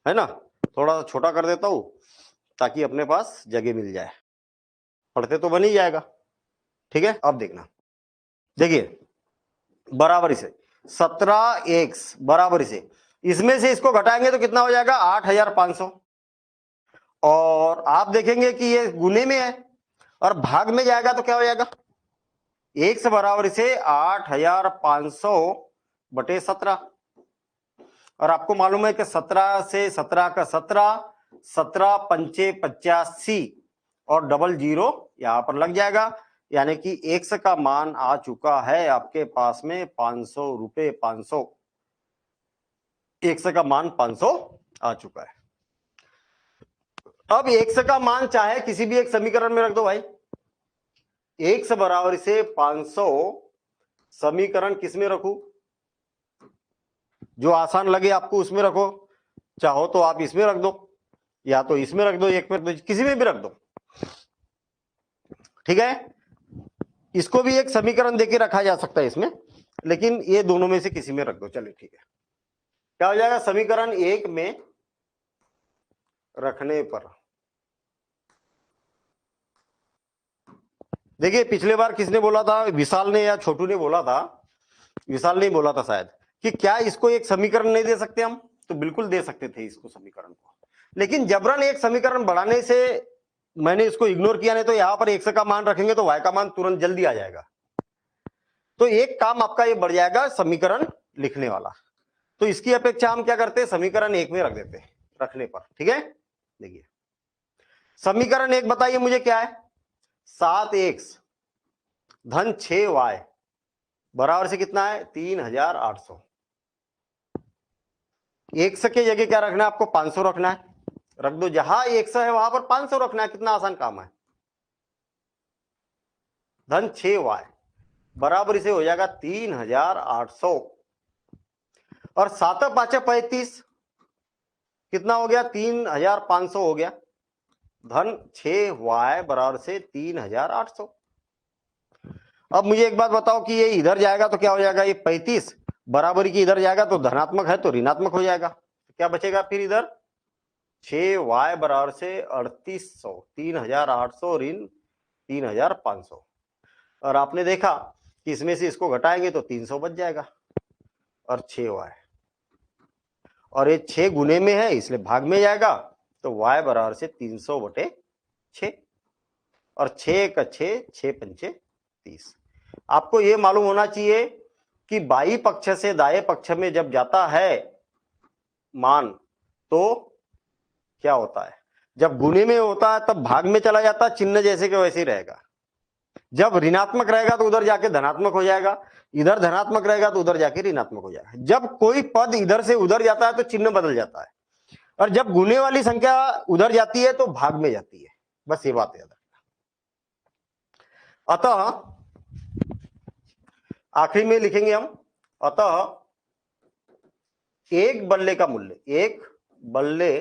है ना, थोड़ा सा छोटा कर देता हूं ताकि अपने पास जगह मिल जाए, पढ़ते तो बन ही जाएगा। ठीक है, अब देखना, देखिए बराबरी से 17 एक्स बराबरी से इसमें से इसको घटाएंगे तो कितना हो जाएगा 8,500, और आप देखेंगे कि ये गुने में है और भाग में जाएगा तो क्या हो जाएगा एक्स बराबर से 8,500 बटे 17, और आपको मालूम है कि 17 से 17 का 17, 17 पंचे 85 और डबल जीरो यहां पर लग जाएगा, यानी कि एक्स का मान आ चुका है आपके पास में 500 रुपए। 500 एक्स का मान 500 आ चुका है। अब एक्स का मान चाहे किसी भी एक समीकरण में रख दो भाई, एक्स बराबर से 500 समीकरण किस में रखूं, जो आसान लगे आपको उसमें रखो, चाहो तो आप इसमें रख दो या तो इसमें रख दो, एक में तो किसी में भी रख दो। ठीक है, इसको भी एक समीकरण देके रखा जा सकता है इसमें, लेकिन ये दोनों में से किसी में रख दो। चलिए ठीक है, क्या हो जाएगा समीकरण 1 में रखने पर, देखिए पिछले बार किसने बोला था, विशाल ने या छोटू ने बोला था, विशाल ने बोला था शायद, कि क्या इसको एक समीकरण नहीं दे सकते हम, तो बिल्कुल दे सकते थे इसको समीकरण को, लेकिन जबरन एक समीकरण बढ़ाने से मैंने इसको इग्नोर किया, नहीं तो यहां पर एक्स का मान रखेंगे तो वाई का मान तुरंत जल्दी आ जाएगा, तो एक काम आपका ये बढ़ जाएगा समीकरण लिखने वाला। तो इसकी अपेक्षा हम क्या करते हैं समीकरण 1 में रख देते हैं रखने पर। ठीक है, देखिए समीकरण 1 बताइए मुझे क्या है, 7x धन 6y बराबर से कितना है 3,800। एक्स के जगह क्या रखना है आपको 500 रखना है, रख दो, जहां एक्स है वहां पर 500 रखना है, कितना आसान काम है। धन 6y बराबर से हो जाएगा 3,800, और 7 5 35 कितना हो गया 3,500 हो गया, धन 6y बराबर से 3,800। अब मुझे एक बात बताओ कि ये इधर जाएगा तो क्या हो जाएगा, ये 35 बराबरी की इधर जाएगा तो धनात्मक है तो ऋणात्मक हो जाएगा, क्या बचेगा फिर इधर 6y बराबर से 3800, 3,800 ऋण 3,500, और आपने देखा कि इसमें से इसको घटाएंगे तो 300 बच जाएगा, और 6y, और ये 6 गुने में है इसलिए भाग में जाएगा, तो y बराबर से 300 बटे 6, और 6 का 6 6 पंचे 30। आपको ये मालूम होना चाहिए कि बाई पक्ष से दाएं पक्ष में जब जाता है मान तो क्या होता है, जब गुने में होता है तब भाग में चला जाता है, चिन्ह जैसे के वैसे ही रहेगा। जब ऋणात्मक रहेगा तो उधर जाके धनात्मक हो जाएगा, इधर धनात्मक रहेगा तो उधर जाके ऋणात्मक हो जाएगा। जब कोई पद इधर से उधर जाता है तो चिन्ह बदल जाता है, और जब गुने वाली संख्या उधर जाती है तो भाग में जाती है, बस ये बात याद रखना। अतः आखिरी में लिखेंगे हम, अतः एक बल्ले का मूल्य, एक बल्ले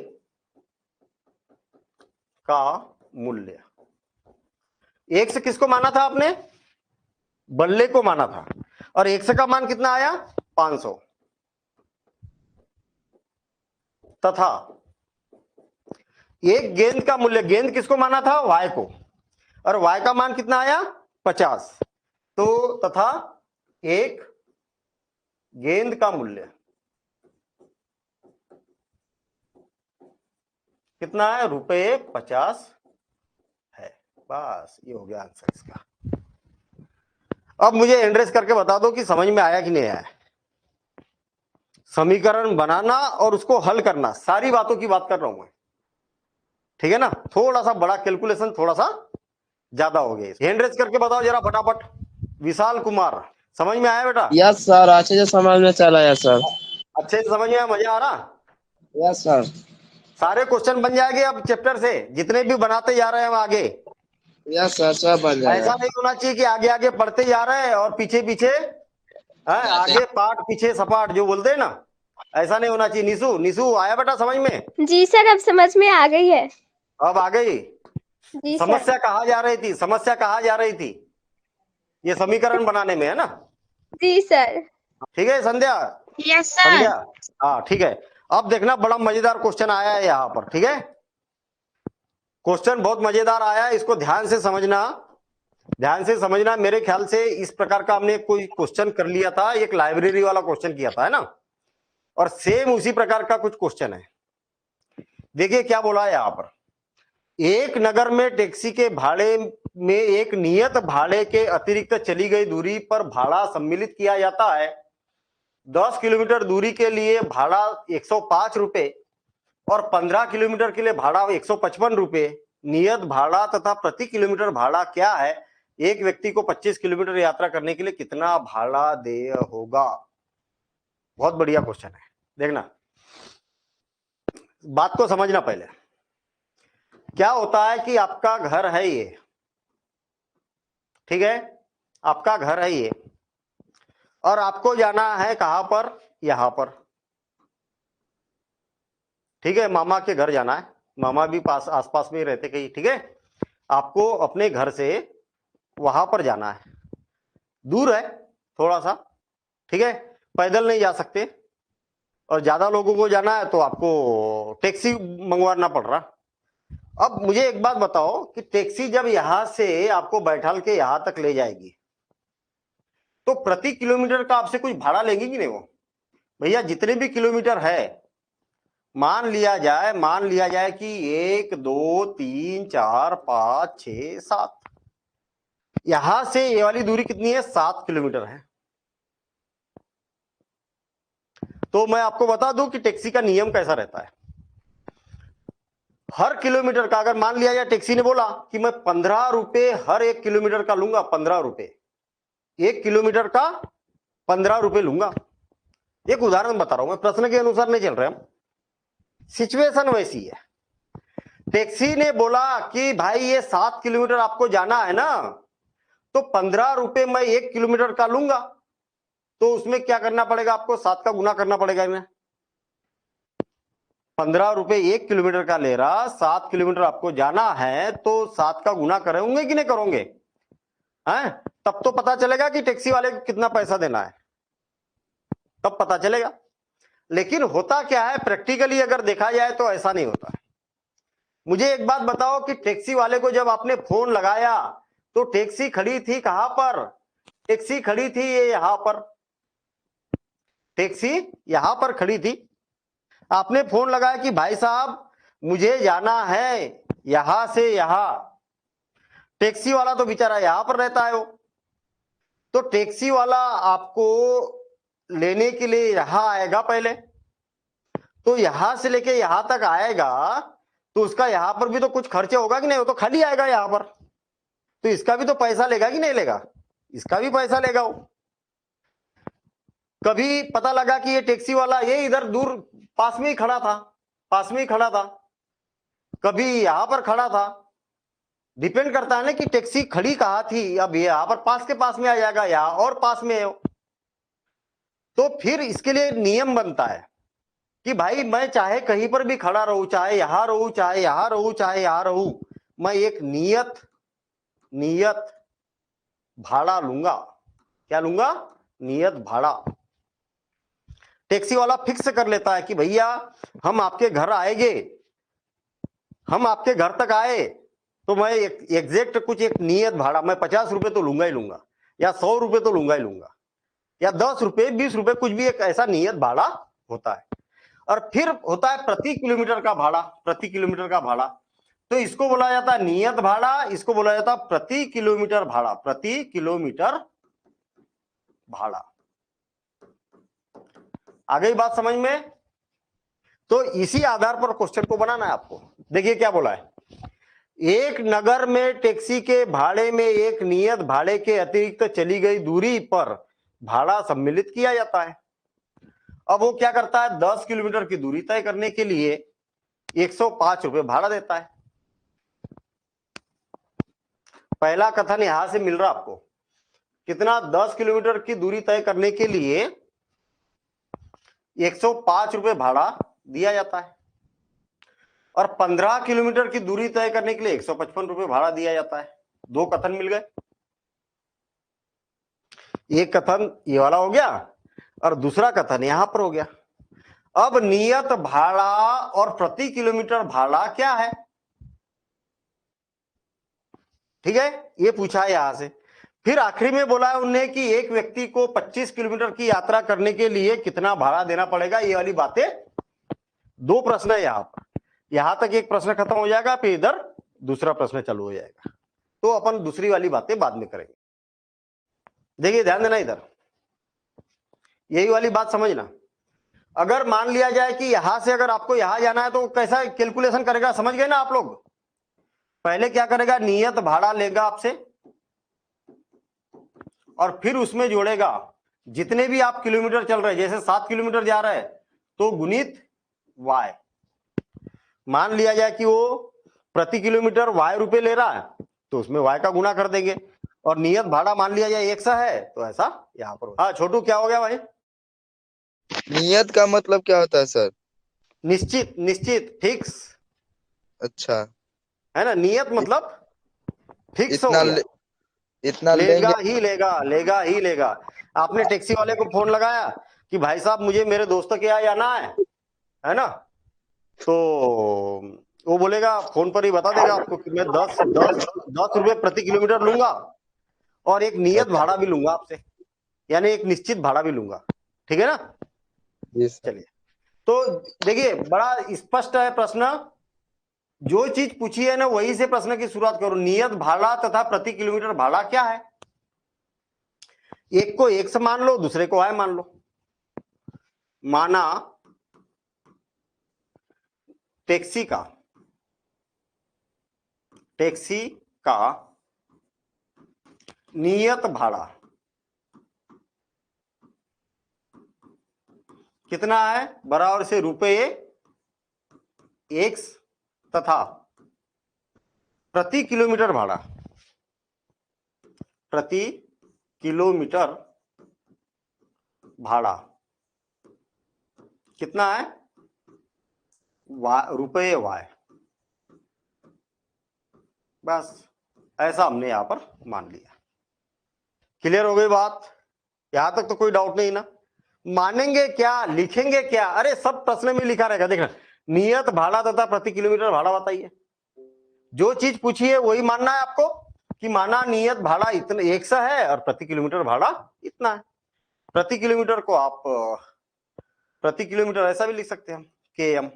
का मूल्य, एक्स किसको माना था आपने, बल्ले को माना था, और एक्स का मान कितना आया 500, तथा एक गेंद का मूल्य, गेंद किसको माना था वाई को, और वाई का मान कितना आया 50, तो तथा एक गेंद का मूल्य कितना है ₹50 है। बस ये हो गया आंसर इसका। अब मुझे एंड्रेस करके बता दो कि समझ में आया कि नहीं आया। समीकरण बनाना और उसको हल करना, सारी बातों की बात कर रहा हूं मैं, ठीक है ना। थोड़ा सा बड़ा कैलकुलेशन, थोड़ा सा ज्यादा हो गया। हैंड रेज करके बताओ जरा फटाफट। विशाल कुमार, समझ में आया बेटा? यस सर, अच्छे से समझ में चला है सर। अच्छे से समझ में आया, मजा आ रहा? Yes sir. सारे क्वेश्चन बन जाएंगे अब चैप्टर से, जितने भी बनाते जा रहे हैं हम आगे। यस सर, सब बन ऐसा जाएगा। नहीं होना चाहिए कि आगे आगे पढ़ते जा रहे हैं और पीछे पीछे आगे पाठ पीछे सपाट, जो बोलते हैं ना, ऐसा नहीं होना चाहिए। निशु, निशु आया बेटा समझ में? जी सर, अब समझ में आ गई है। अब आ गई। जी सर। समस्या कहाँ जा रही थी, समस्या कहाँ जा रही थी? ये समीकरण बनाने में, है ना? जी सर। ठीक है संध्या? यस संध्या, हाँ ठीक है। अब देखना, बड़ा मजेदार क्वेश्चन आया है यहाँ पर, ठीक है। क्वेश्चन बहुत मजेदार आया है, इसको ध्यान से समझना, ध्यान से समझना। मेरे ख्याल से इस प्रकार का हमने कोई क्वेश्चन कर लिया था, एक लाइब्रेरी वाला क्वेश्चन किया था, है ना? और सेम उसी प्रकार का कुछ क्वेश्चन है। देखिए क्या बोला है यहाँ पर। एक नगर में टैक्सी के भाड़े में एक नियत भाड़े के अतिरिक्त चली गई दूरी पर भाड़ा सम्मिलित किया जाता है। 10 किलोमीटर दूरी के लिए भाड़ा 105 रुपए और 15 किलोमीटर के लिए भाड़ा 155 रुपए। नियत भाड़ा तथा प्रति किलोमीटर भाड़ा क्या है? एक व्यक्ति को 25 किलोमीटर यात्रा करने के लिए कितना भाड़ा देय होगा? बहुत बढ़िया क्वेश्चन है, देखना, बात को समझना। पहले क्या होता है कि आपका घर है ये, ठीक है, आपका घर है ये, और आपको जाना है कहां पर? यहां पर, ठीक है। मामा के घर जाना है, मामा भी पास आसपास में ही रहते कहीं, ठीक है। आपको अपने घर से वहां पर जाना है, दूर है थोड़ा सा, ठीक है, पैदल नहीं जा सकते, और ज्यादा लोगों को जाना है तो आपको टैक्सी मंगवाना पड़ रहा। अब मुझे एक बात बताओ कि टैक्सी जब यहां से आपको बैठाल के यहां तक ले जाएगी तो प्रति किलोमीटर का आपसे कुछ भाड़ा लेगी कि नहीं? वो भैया जितने भी किलोमीटर है, मान लिया जाए कि 1 2 3 4 5 6 7, यहां से ये वाली दूरी कितनी है? 7 किलोमीटर है। तो मैं आपको बता दूं कि टैक्सी का नियम कैसा रहता है। हर किलोमीटर का, अगर मान लिया जाए टैक्सी ने बोला कि मैं 15 रुपए हर 1 किलोमीटर का लूंगा, 15 रुपए 1 किलोमीटर का 15 रुपए लूंगा। एक उदाहरण बता रहा हूं मैं, प्रश्न के अनुसार नहीं चल रहे हम, सिचुएशन वैसी है। टैक्सी ने बोला कि भाई ये 7 किलोमीटर आपको जाना है ना, तो 15 रुपए मैं 1 किलोमीटर का लूंगा। तो उसमें क्या करना पड़ेगा आपको? 7 का गुना करना पड़ेगा इन्हें। 15 रुपए 1 किलोमीटर का ले रहा, 7 किलोमीटर आपको जाना है, तो 7 का गुना करोगे कि नहीं करोगे? हैं? तब तो पता चलेगा कि टैक्सी वाले को कितना पैसा देना है, तब पता चलेगा। लेकिन होता क्या है प्रैक्टिकली अगर देखा जाए तो ऐसा नहीं होता है। मुझे एक बात बताओ कि टैक्सी वाले को जब आपने फोन लगाया तो टैक्सी खड़ी थी कहां पर? टैक्सी खड़ी थी ये यहां पर, टैक्सी यहां पर खड़ी थी। आपने फोन लगाया कि भाई साहब मुझे जाना है यहां से यहां। टैक्सी वाला तो बेचारा यहां पर रहता है वो, तो टैक्सी वाला आपको लेने के लिए यहां आएगा पहले, तो यहां से लेके यहां तक आएगा, तो उसका यहां पर भी तो कुछ खर्चे होगा कि नहीं? वो तो खाली आएगा यहां पर, तो इसका भी तो पैसा लेगा कि नहीं लेगा? इसका भी पैसा लेगा वो। कभी पता लगा कि ये टैक्सी वाला ये इधर दूर पास में ही खड़ा था, पास में ही खड़ा था, कभी यहां पर खड़ा था, डिपेंड करता है ना कि टैक्सी खड़ी कहां थी। अब ये यहां पर पास के पास में आ जाएगा, यहां और पास में है, तो फिर इसके लिए नियम बनता है कि भाई मैं चाहे कहीं पर भी खड़ा रहूं, चाहे यहां रहूं, चाहे यहां रहूं, चाहे यहां रहूं, मैं एक नियत भाड़ा लूंगा। क्या लूंगा? नियत भाड़ा। टैक्सी वाला फिक्स कर लेता है कि भैया हम आपके घर आएंगे, हम आपके घर तक आए तो मैं एग्जैक्ट कुछ एक नियत भाड़ा, मैं 50 रुपए तो लूंगा ही लूंगा, या 100 रुपए तो लूंगा ही लूंगा, या 10 रुपए 20 रुपए, कुछ भी एक ऐसा नियत भाड़ा होता है। और फिर होता है प्रति किलोमीटर का भाड़ा, प्रति किलोमीटर का भाड़ा। तो इसको बोला जाता है नियत भाड़ा, इसको बोला जाता है प्रति किलोमीटर भाड़ा, प्रति किलोमीटर भाड़ा। आ गई बात समझ में? तो इसी आधार पर क्वेश्चन को बनाना है आपको। देखिए क्या बोला है, एक नगर में टैक्सी के भाड़े में एक नियत भाड़े के अतिरिक्त चली गई दूरी पर भाड़ा सम्मिलित किया जाता है। अब वो क्या करता है, 10 किलोमीटर की दूरी तय करने के लिए 105 रुपए भाड़ा देता है। पहला कथन यहां से मिल रहा आपको कितना, 10 किलोमीटर की दूरी तय करने के लिए 105 रुपए भाड़ा दिया जाता है, और 15 किलोमीटर की दूरी तय करने के लिए 155 रुपए भाड़ा दिया जाता है। दो कथन मिल गए। एक कथन ये वाला हो गया और दूसरा कथन यहां पर हो गया। अब नियत भाड़ा और प्रति किलोमीटर भाड़ा क्या है, ठीक है, ये पूछा है यहां से। फिर आखिरी में बोला है उनने कि एक व्यक्ति को 25 किलोमीटर की यात्रा करने के लिए कितना भाड़ा देना पड़ेगा। ये वाली बातें, दो प्रश्न है यहां पर। यहां तक एक प्रश्न खत्म हो जाएगा, फिर इधर दूसरा प्रश्न चालू हो जाएगा। तो अपन दूसरी वाली बातें बाद में करेंगे। देखिए ध्यान देना, इधर यही वाली बात समझना। अगर मान लिया जाए कि यहां से अगर आपको यहां जाना है तो कैसा कैलकुलेशन करेगा, समझ गए ना आप लोग। पहले क्या करेगा, नियत भाड़ा लेगा आपसे और फिर उसमें जोड़ेगा जितने भी आप किलोमीटर चल रहे हैं। जैसे 7 किलोमीटर जा रहे हैं तो गुणित y। मान लिया जाए कि वो प्रति किलोमीटर y रुपए ले रहा है तो उसमें y का गुना कर देंगे, और नियत भाड़ा मान लिया जाए 100 है तो ऐसा यहां पर। हाँ छोटू, क्या हो गया भाई? नियत का मतलब क्या होता है सर? निश्चित, निश्चित, फिक्स, अच्छा, है ना। नियत मतलब फिक्स हो इतना गया, इतना लेगा लेंगे। ही लेगा, लेगा ही लेगा। आपने टैक्सी वाले को फोन लगाया कि भाई साहब मुझे मेरे दोस्तों के यहाँ जाना है ना, तो वो बोलेगा, फोन पर ही बता देगा आपको कि मैं 10 रुपए प्रति किलोमीटर लूंगा और एक नियत भाड़ा भी लूंगा आपसे, यानी एक निश्चित भाड़ा भी लूंगा। ठीक है ना? जी सर। चलिए, तो देखिए बड़ा स्पष्ट है प्रश्न। जो चीज पूछी है ना वही से प्रश्न की शुरुआत करो। नियत भाड़ा तथा प्रति किलोमीटर भाड़ा क्या है? एक को 100 मान लो, दूसरे को y मान लो। माना टैक्सी का नियत भाड़ा कितना है, बराबर से रुपये x तथा प्रति किलोमीटर भाड़ा, प्रति किलोमीटर भाड़ा कितना है, रुपये y। बस ऐसा हमने यहां पर मान लिया। क्लियर हो गई बात? यहां तक तो कोई डाउट नहीं ना? मानेंगे क्या, लिखेंगे क्या? अरे सब प्रश्न में लिखा रहेगा, देखना। नियत भाड़ा तथा प्रति किलोमीटर भाड़ा बताइए। जो चीज पूछी है वही मानना है आपको कि माना नियत भाड़ा इतना 100 है और प्रति किलोमीटर भाड़ा इतना है। प्रति किलोमीटर को आप प्रति किलोमीटर ऐसा भी लिख सकते हैं, km,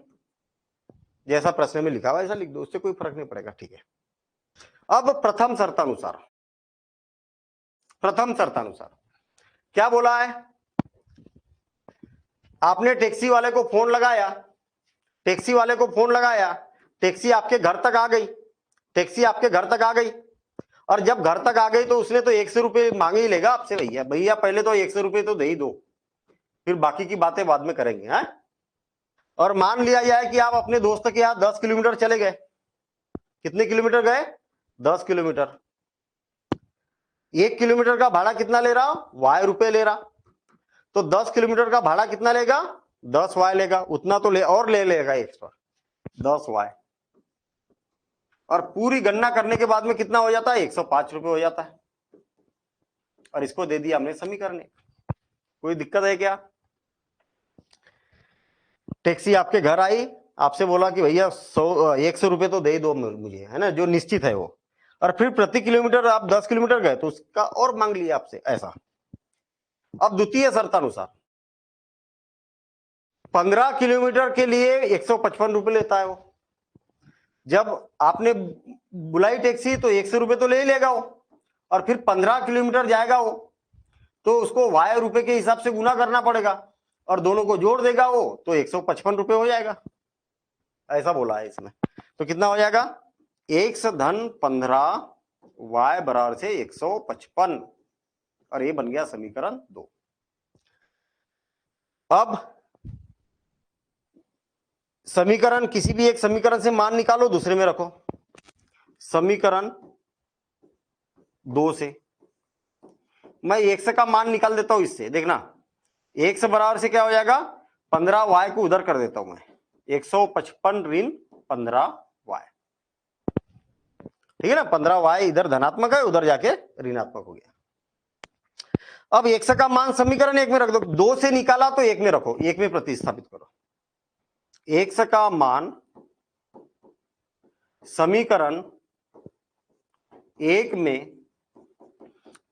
जैसा प्रश्न में लिखा हुआ ऐसा लिख दो, उससे कोई फर्क नहीं पड़ेगा। ठीक है। अब प्रथम शर्तानुसार क्या बोला है, आपने टैक्सी वाले को फोन लगाया, टैक्सी आपके घर तक आ गई, और जब घर तक आ गई तो उसने तो 100 रुपये मांगे ही लेगा आपसे। भैया पहले तो 100 रुपये तो दे ही दो, फिर बाकी की बातें बाद में करेंगे। हैं? और मान लिया जाए कि आप अपने दोस्त के यहाँ 10 किलोमीटर चले गए। कितने किलोमीटर गए? 10 किलोमीटर। 1 किलोमीटर का भाड़ा कितना ले रहा, y रुपए ले रहा, तो 10 किलोमीटर का भाड़ा कितना लेगा, 10 y लेगा। उतना तो ले लेगा एक्स्ट्रा 10 y, और पूरी गणना करने के बाद में कितना हो जाता है, 105 रुपए हो जाता है। और इसको दे दिया हमने समीकरण। कोई दिक्कत है क्या? टैक्सी आपके घर आई, आपसे बोला कि भैया 100 रुपए तो दे दो मुझे, है ना, जो निश्चित है वो, और फिर प्रति किलोमीटर आप 10 किलोमीटर गए तो उसका और मांग लिया आपसे, ऐसा। अब द्वितीय शर्तानुसार 15 किलोमीटर के लिए 155 रुपए लेता है वो। जब आपने बुलाई टैक्सी तो 100 रुपए तो ले ही लेगा वो, और फिर 15 किलोमीटर जाएगा वो तो उसको वाई रुपए के हिसाब से गुना करना पड़ेगा और दोनों को जोड़ देगा वो, तो 155 रुपए हो जाएगा, ऐसा बोला है इसमें। तो कितना हो जाएगा, x धन 15 y बराबर से 155, और ये बन गया समीकरण 2। अब समीकरण, किसी भी एक समीकरण से मान निकालो, दूसरे में रखो। समीकरण 2 से मैं x का मान निकाल देता हूं, इससे देखना x बराबर से क्या हो जाएगा, 15y को उधर कर देता हूं मैं, 155 ऋण 15y, ठीक है ना। 15y इधर धनात्मक है, उधर जाके ऋणात्मक हो गया। अब x का मान समीकरण 1 में रख दो, 2 से निकाला तो 1 में रखो, 1 में प्रतिस्थापित करो। x का मान समीकरण 1 में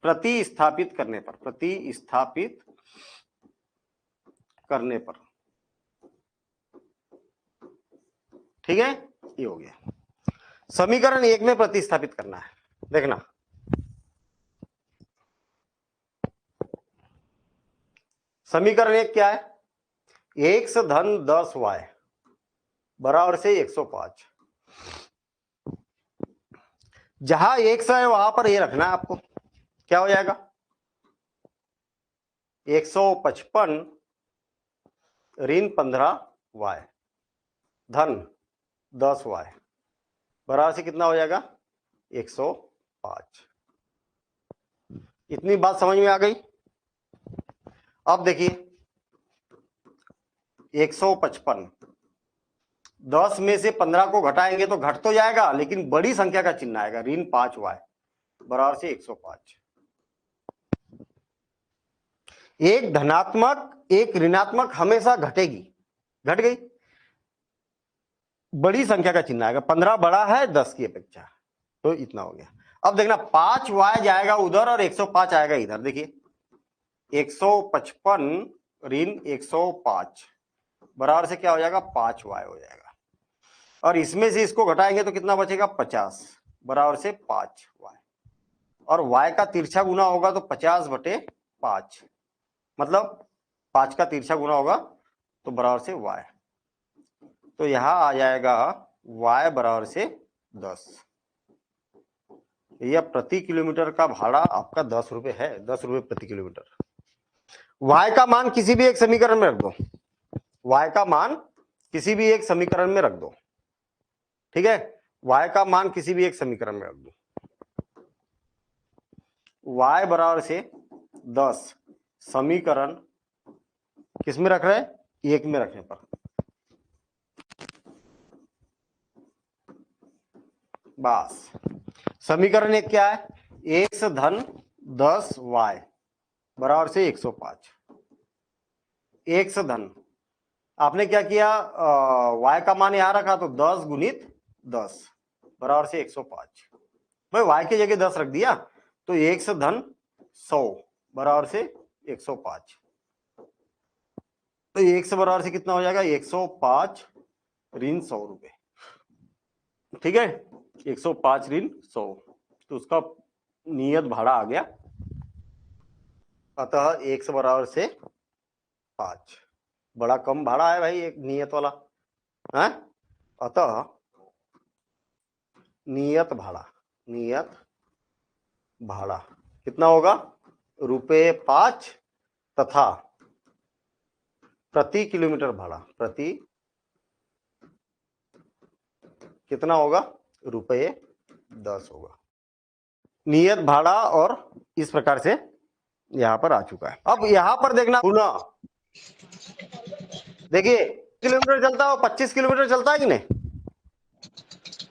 प्रतिस्थापित करने पर, प्रतिस्थापित करने पर, ठीक है, ये हो गया। समीकरण 1 में प्रतिस्थापित करना है, देखना समीकरण 1 क्या है, x धन 10y बराबर से 105। जहां x है वहां पर ये रखना है आपको, क्या हो जाएगा, 155 ऋण 15y धन 10y बराबर से कितना हो जाएगा, 105। इतनी बात समझ में आ गई। अब देखिए 155, 10 में से 15 को घटाएंगे तो घट तो जाएगा, लेकिन बड़ी संख्या का चिन्ह आएगा, ऋण 5y बराबर से 105। एक धनात्मक एक ऋणात्मक हमेशा घटेगी, घट गई, बड़ी संख्या का चिन्ह आएगा, 15 बड़ा है 10 की अपेक्षा, तो इतना हो गया। अब देखना 5y जाएगा उधर और 105 आएगा इधर, देखिए 155 ऋण 105 बराबर से क्या हो जाएगा, 5y हो जाएगा, और इसमें से इसको घटाएंगे तो कितना बचेगा, 50 बराबर से 5y, और y का तिरछा गुना होगा तो 50/5, मतलब 5 का तिरछा गुना होगा तो बराबर से y, तो यहां आ जाएगा y बराबर से 10। यह प्रति किलोमीटर का भाड़ा आपका 10 रुपए है, 10 रुपए प्रति किलोमीटर। y का मान किसी भी एक समीकरण में रख दो, y का मान किसी भी एक समीकरण में रख दो, ठीक है, y का मान किसी भी एक समीकरण में रख दो। y बराबर से 10 समीकरण किस में रख रहे हैं, 1 में रखने पर, बस समीकरण 1 क्या है, x धन 10y बराबर से 105। x धन, आपने क्या किया, y का मान यहां रखा तो 10 गुणित 10 बराबर से 105, भाई y की जगह 10 रख दिया तो x धन 100 बराबर से 105, तो x बराबर से कितना हो जाएगा, 105 ऋण 100 रुपए, ठीक है, 105 ऋण 100, तो उसका नियत भाड़ा आ गया, अतः x बराबर से 5, बड़ा कम भाड़ा है भाई एक नियत वाला है, अतः नियत भाड़ा कितना होगा, ₹5 तथा प्रति किलोमीटर भाड़ा प्रति कितना होगा, ₹10 होगा नियत भाड़ा, और इस प्रकार से यहां पर आ चुका है। अब यहां पर देखना पुनः, देखिए किलोमीटर चलता है, 25 किलोमीटर चलता है कि नहीं,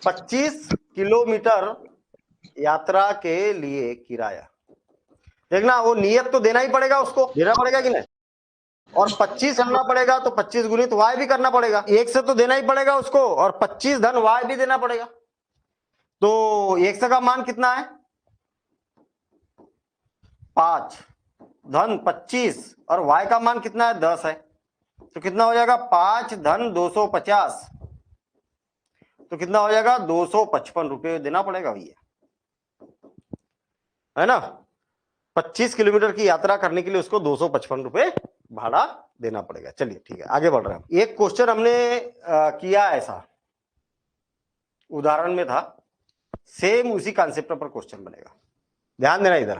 25 किलोमीटर यात्रा के लिए किराया, देखना वो नियत तो देना ही पड़ेगा, उसको देना पड़ेगा कि नहीं, और 25 करना पड़ेगा तो 25 गुणित y भी करना पड़ेगा, 1 से तो देना ही पड़ेगा उसको, और 25 धन y भी देना पड़ेगा, तो x का मान कितना है, 5 धन 25, और y का मान कितना है, 10 है, तो कितना हो जाएगा, 5 धन 250, तो कितना हो जाएगा, 255 रुपये देना पड़ेगा भैया, है ना। 25 किलोमीटर की यात्रा करने के लिए उसको 255 रुपए भाड़ा देना पड़ेगा। चलिए ठीक है, आगे बढ़ रहे हैं। एक क्वेश्चन हमने किया ऐसा, उदाहरण में था, सेम उसी कॉन्सेप्ट पर क्वेश्चन बनेगा। ध्यान देना इधर,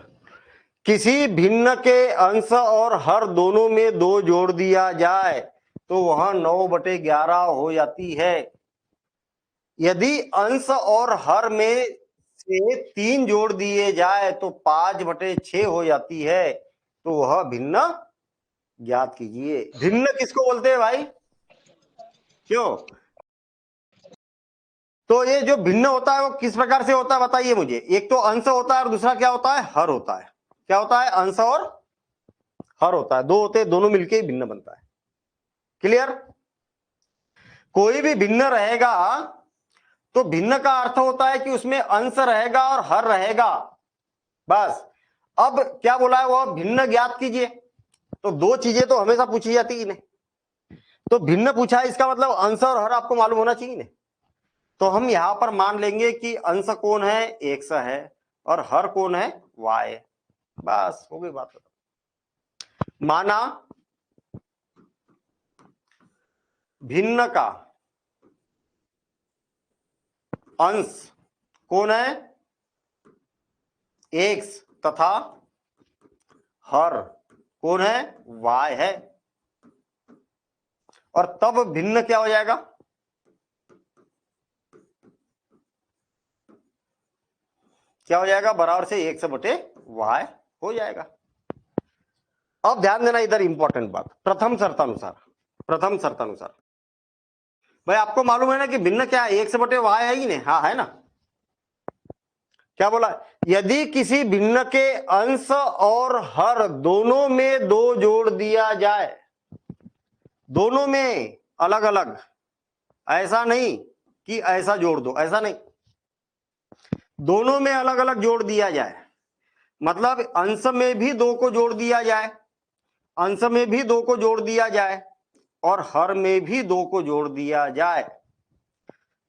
किसी भिन्न के अंश और हर दोनों में 2 जोड़ दिया जाए तो वह 9/11 हो जाती है। यदि अंश और हर में से 3 जोड़ दिए जाए तो 5/6 हो जाती है। तो वह भिन्न ज्ञात कीजिए। भिन्न किसको बोलते हैं भाई? क्यों? तो ये जो भिन्न होता है वो किस प्रकार से होता है बताइए मुझे। एक तो अंश होता है और दूसरा क्या होता है? हर होता है। क्या होता है? अंश और हर होता है, 2 होते हैं, दोनों मिलके ही भिन्न बनता है। क्लियर? कोई भी भिन्न रहेगा तो भिन्न का अर्थ होता है कि उसमें अंश रहेगा और हर रहेगा, बस। अब क्या बोला है? वह भिन्न ज्ञात कीजिए। तो 2 चीजें तो हमेशा पूछी जाती है, तो भिन्न पूछा है, इसका मतलब अंश और हर आपको मालूम होना चाहिए ना। तो हम यहां पर मान लेंगे कि अंश कौन है? x है, और हर कौन है? y। बस हो गई बात। माना भिन्न का अंश कौन है? x तथा हर कौन है? y है। और तब भिन्न क्या हो जाएगा? क्या हो जाएगा? बराबर से x/y हो जाएगा। अब ध्यान देना इधर इंपॉर्टेंट बात, प्रथम शर्तानुसार भाई आपको मालूम है ना कि भिन्न क्या है? x/y है ही नहीं? हाँ है ना। क्या बोला? यदि किसी भिन्न के अंश और हर दोनों में 2 जोड़ दिया जाए, दोनों में अलग अलग, ऐसा नहीं कि ऐसा जोड़ दो, ऐसा नहीं, दोनों में अलग अलग जोड़ दिया जाए। मतलब अंश में भी 2 को जोड़ दिया जाए, अंश में भी 2 को जोड़ दिया जाए, और हर में भी 2 को जोड़ दिया जाए।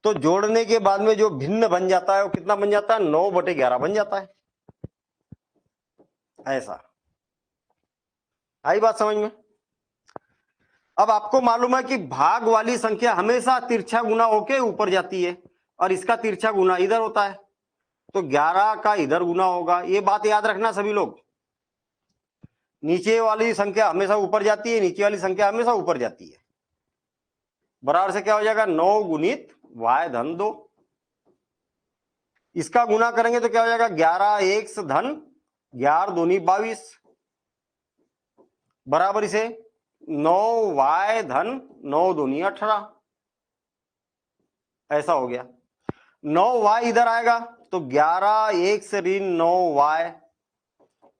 तो जोड़ने के बाद में जो भिन्न बन जाता है वो कितना बन जाता है? 9/11 बन जाता है। ऐसा आई बात समझ में? अब आपको मालूम है कि भाग वाली संख्या हमेशा तिरछा गुना होके ऊपर जाती है, और इसका तिरछा गुना इधर होता है, तो 11 का इधर गुना होगा। ये बात याद रखना सभी लोग। नीचे वाली संख्या हमेशा ऊपर जाती है, नीचे वाली संख्या हमेशा ऊपर जाती है। बराबर से क्या हो जाएगा? 9 गुणित y/2। इसका गुना करेंगे तो क्या हो जाएगा? 11x धन 11 दूनी 22, बराबर से 9y धन 9 दूनी 18। ऐसा हो गया। 9y इधर आएगा तो 11x ऋण 9y,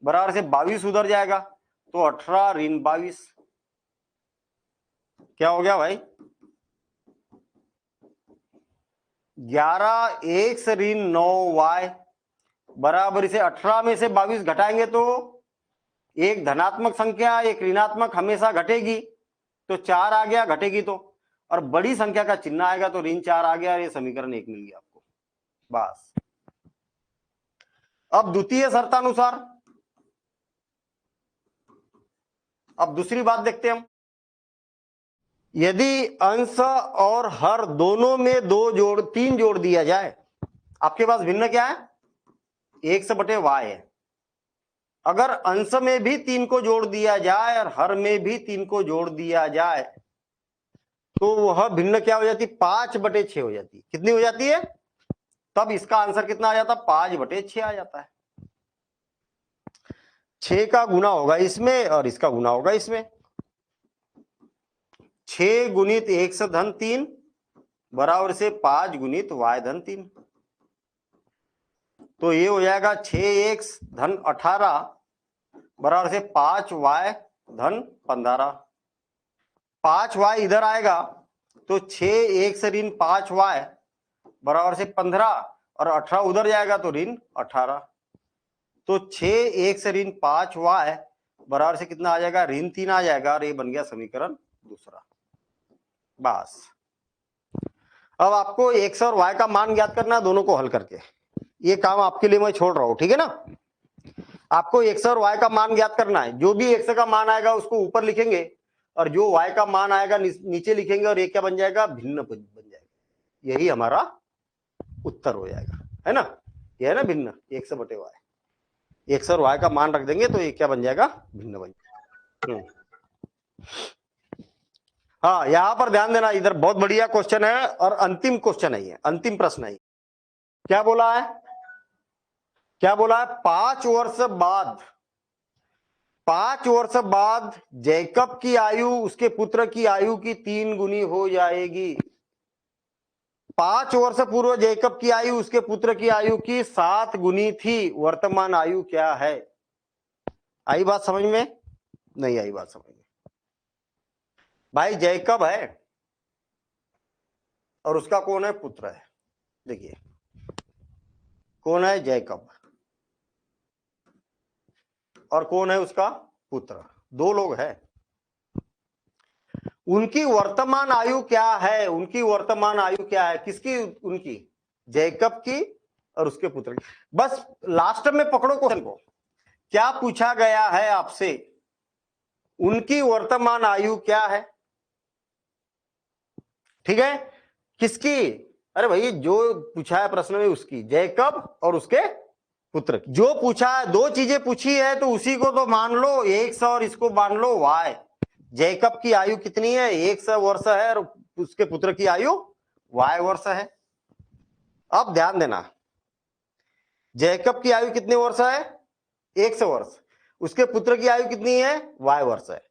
बराबर से 22 उधर जाएगा तो 18 ऋण 22। क्या हो गया भाई? 11x ऋण 9y बराबर से 18 में से 22 घटाएंगे तो एक धनात्मक संख्या एक ऋणात्मक हमेशा घटेगी, तो 4 आ गया, घटेगी तो, और बड़ी संख्या का चिन्ह आएगा तो ऋण 4 आ गया। ये समीकरण 1 मिल गया आपको, बस। अब द्वितीय शर्तानुसार, अब दूसरी बात देखते हैं हम। यदि अंश और हर दोनों में 3 जोड़ दिया जाए, आपके पास भिन्न क्या है? x/y है। अगर अंश में भी 3 को जोड़ दिया जाए और हर में भी 3 को जोड़ दिया जाए तो वह भिन्न क्या हो जाती? 5/6 हो जाती। कितनी हो जाती है? तब इसका आंसर कितना आ जाता? 5/6 आ जाता है। 6 का गुना होगा इसमें और इसका गुना होगा इसमें। 6 गुणित x धन 3 बराबर से 5 गुणित y धन 3। तो ये हो जाएगा 6x धन 18 बराबर से 5y धन 15। 5y इधर आएगा तो 6x ऋण 5y बराबर से 15, और 18 उधर जाएगा तो ऋण 18। तो 6x ऋण 5y बराबर से कितना आ जाएगा? ऋण 3 आ जाएगा, और ये बन गया समीकरण दूसरा। बस अब आपको x और y का मान ज्ञात करना है, दोनों को हल करके। ये काम आपके लिए मैं छोड़ रहा हूं, ठीक है ना। आपको एक्स और वाई का मान ज्ञात करना है। जो भी एक्स का मान आएगा उसको ऊपर लिखेंगे और जो वाई का मान आएगा नीचे लिखेंगे और ये क्या बन जाएगा, भिन्न बन जाएगा। यही हमारा उत्तर हो जाएगा, है ना। ये है ना भिन्न, एक्स बटे वाई। एक्स और वाई का मान रख देंगे तो ये क्या बन जाएगा, भिन्न बन जाएगा। हाँ, यहां पर ध्यान देना, इधर बहुत बढ़िया क्वेश्चन है और अंतिम क्वेश्चन है ये, अंतिम प्रश्न है। क्या बोला है, क्या बोला है, 5 वर्ष बाद, 5 वर्ष बाद जैकब की आयु उसके पुत्र की आयु की 3 गुनी हो जाएगी। 5 वर्ष पूर्व जैकब की आयु उसके पुत्र की आयु की 7 गुनी थी, वर्तमान आयु क्या है। आई बात समझ में, नहीं आई बात समझ में। भाई जैकब है और उसका कौन है, पुत्र है। देखिए कौन है, जैकब, और कौन है उसका पुत्र, 2 लोग हैं। उनकी वर्तमान आयु क्या है, उनकी वर्तमान आयु क्या है, किसकी, उनकी, जैकब की और उसके पुत्र की। बस लास्ट में पकड़ो क्वेश्चन को, क्या पूछा गया है आपसे, उनकी वर्तमान आयु क्या है। ठीक है, किसकी, अरे भाई जो पूछा है प्रश्न में उसकी, जैकब और उसके पुत्र की। जो पूछा है, 2 चीजें पूछी है तो उसी को तो मान लो, एक्स और इसको मान लो वाई। जैकब की आयु कितनी है, 100 वर्ष है और उसके पुत्र की आयु वाई वर्ष है। अब ध्यान देना, जैकब की आयु कितने वर्ष है, 100 वर्ष, उसके पुत्र की आयु कितनी है, वाई वर्ष है।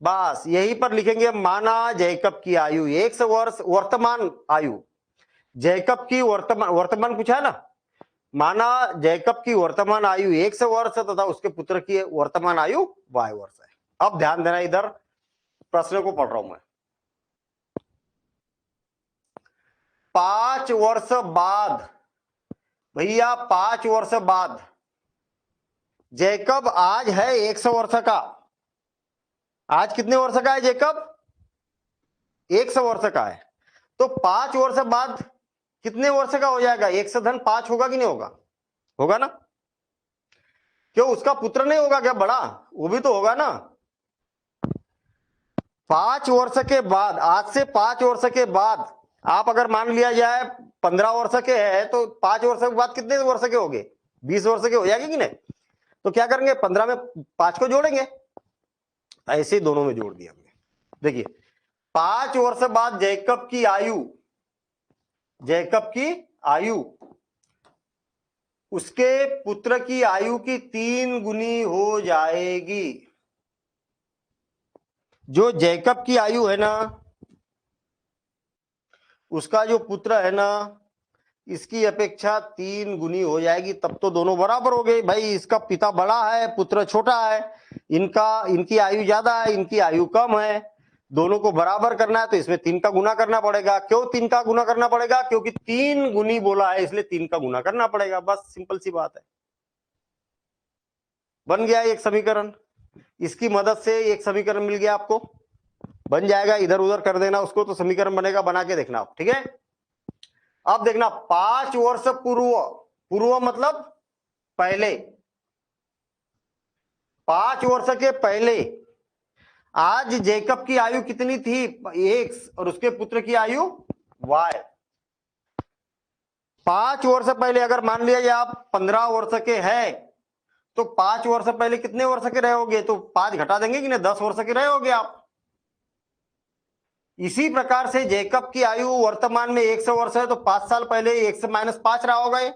बस यहीं पर लिखेंगे, माना जैकब की आयु 100 वर्ष, वर्तमान आयु जैकब की वर्तमान पूछा है ना, माना जैकब की वर्तमान आयु 100 वर्ष तथा उसके पुत्र की वर्तमान आयु वाई वर्ष है। अब ध्यान देना, इधर प्रश्न को पढ़ रहा हूं मैं। 5 वर्ष बाद, भैया 5 वर्ष बाद, जैकब आज है 100 वर्ष का, आज कितने वर्ष का है जैकब, 100 वर्ष का है। तो 5 वर्ष बाद कितने वर्ष का हो जाएगा, 100 धन 5 होगा कि नहीं होगा, होगा ना। क्यों, उसका पुत्र नहीं होगा क्या बड़ा, वो भी तो होगा ना। 5 वर्ष के बाद, आज से 5 वर्ष के बाद, आप अगर मान लिया जाए 15 वर्ष के हैं तो 5 वर्ष के बाद कितने वर्ष के हो गए, 20 वर्ष के हो जाएंगे कि नहीं। तो क्या करेंगे, 15 में 5 को जोड़ेंगे, ऐसे ही दोनों में जोड़ दिया हमने। देखिए 5 वर्ष बाद जैकब की आयु, जैकब की आयु उसके पुत्र की आयु की 3 गुनी हो जाएगी। जो जैकब की आयु है ना, उसका जो पुत्र है ना, इसकी अपेक्षा 3 गुनी हो जाएगी, तब तो दोनों बराबर हो गए। भाई इसका पिता बड़ा है, पुत्र छोटा है, इनकी आयु ज्यादा है, इनकी आयु कम है, दोनों को बराबर करना है तो इसमें 3 का गुना करना पड़ेगा। क्यों 3 का गुना करना पड़ेगा, क्योंकि 3 गुनी बोला है इसलिए 3 का गुना करना पड़ेगा, बस सिंपल सी बात है। बन गया एक समीकरण, इसकी मदद से एक समीकरण मिल गया आपको, बन जाएगा, इधर उधर कर देना उसको तो समीकरण बनेगा, बना के देखना आप। ठीक है, अब देखना 5 वर्ष पूर्व, पूर्व मतलब पहले, 5 वर्ष के पहले आज जैकब की आयु कितनी थी, एक्स, और उसके पुत्र की आयु वाई। 5 वर्ष पहले अगर मान लिया जाए आप 15 वर्ष के हैं तो 5 वर्ष पहले कितने वर्ष के रहे होगे, तो 5 घटा देंगे कि नहीं, 10 वर्ष के रहे होगे आप। इसी प्रकार से जैकब की आयु वर्तमान में 100 वर्ष है तो 5 साल पहले 100 - 5 रहा होगा ये,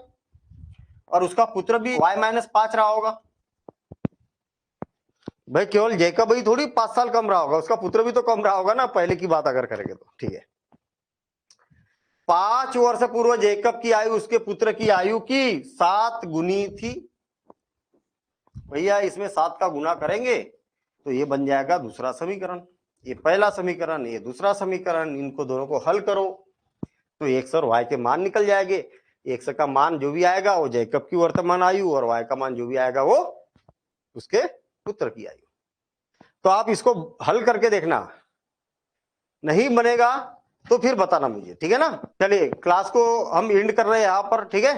और उसका पुत्र भी y - 5 रहा होगा। भाई केवल जैकब ही थोड़ी 5 साल कम रहा होगा, उसका पुत्र भी तो कम रहा होगा ना, पहले की बात अगर करेंगे तो। ठीक है, 5 वर्ष पूर्व जैकब की आयु उसके पुत्र की आयु की 7 गुनी थी। भैया इसमें 7 का गुना करेंगे तो ये बन जाएगा दूसरा समीकरण, ये पहला समीकरण, ये दूसरा समीकरण, इनको दोनों को हल करो तो एक्स और वाई के मान निकल जाएंगे। एक्स का मान जो भी आएगा वो जैकब की वर्तमान आयु, और वाई का मान जो भी आएगा वो उसके पुत्र की आयु। तो आप इसको हल करके देखना, नहीं बनेगा तो फिर बताना मुझे, ठीक है ना। चलिए क्लास को हम एंड कर रहे हैं यहाँ पर, ठीक है।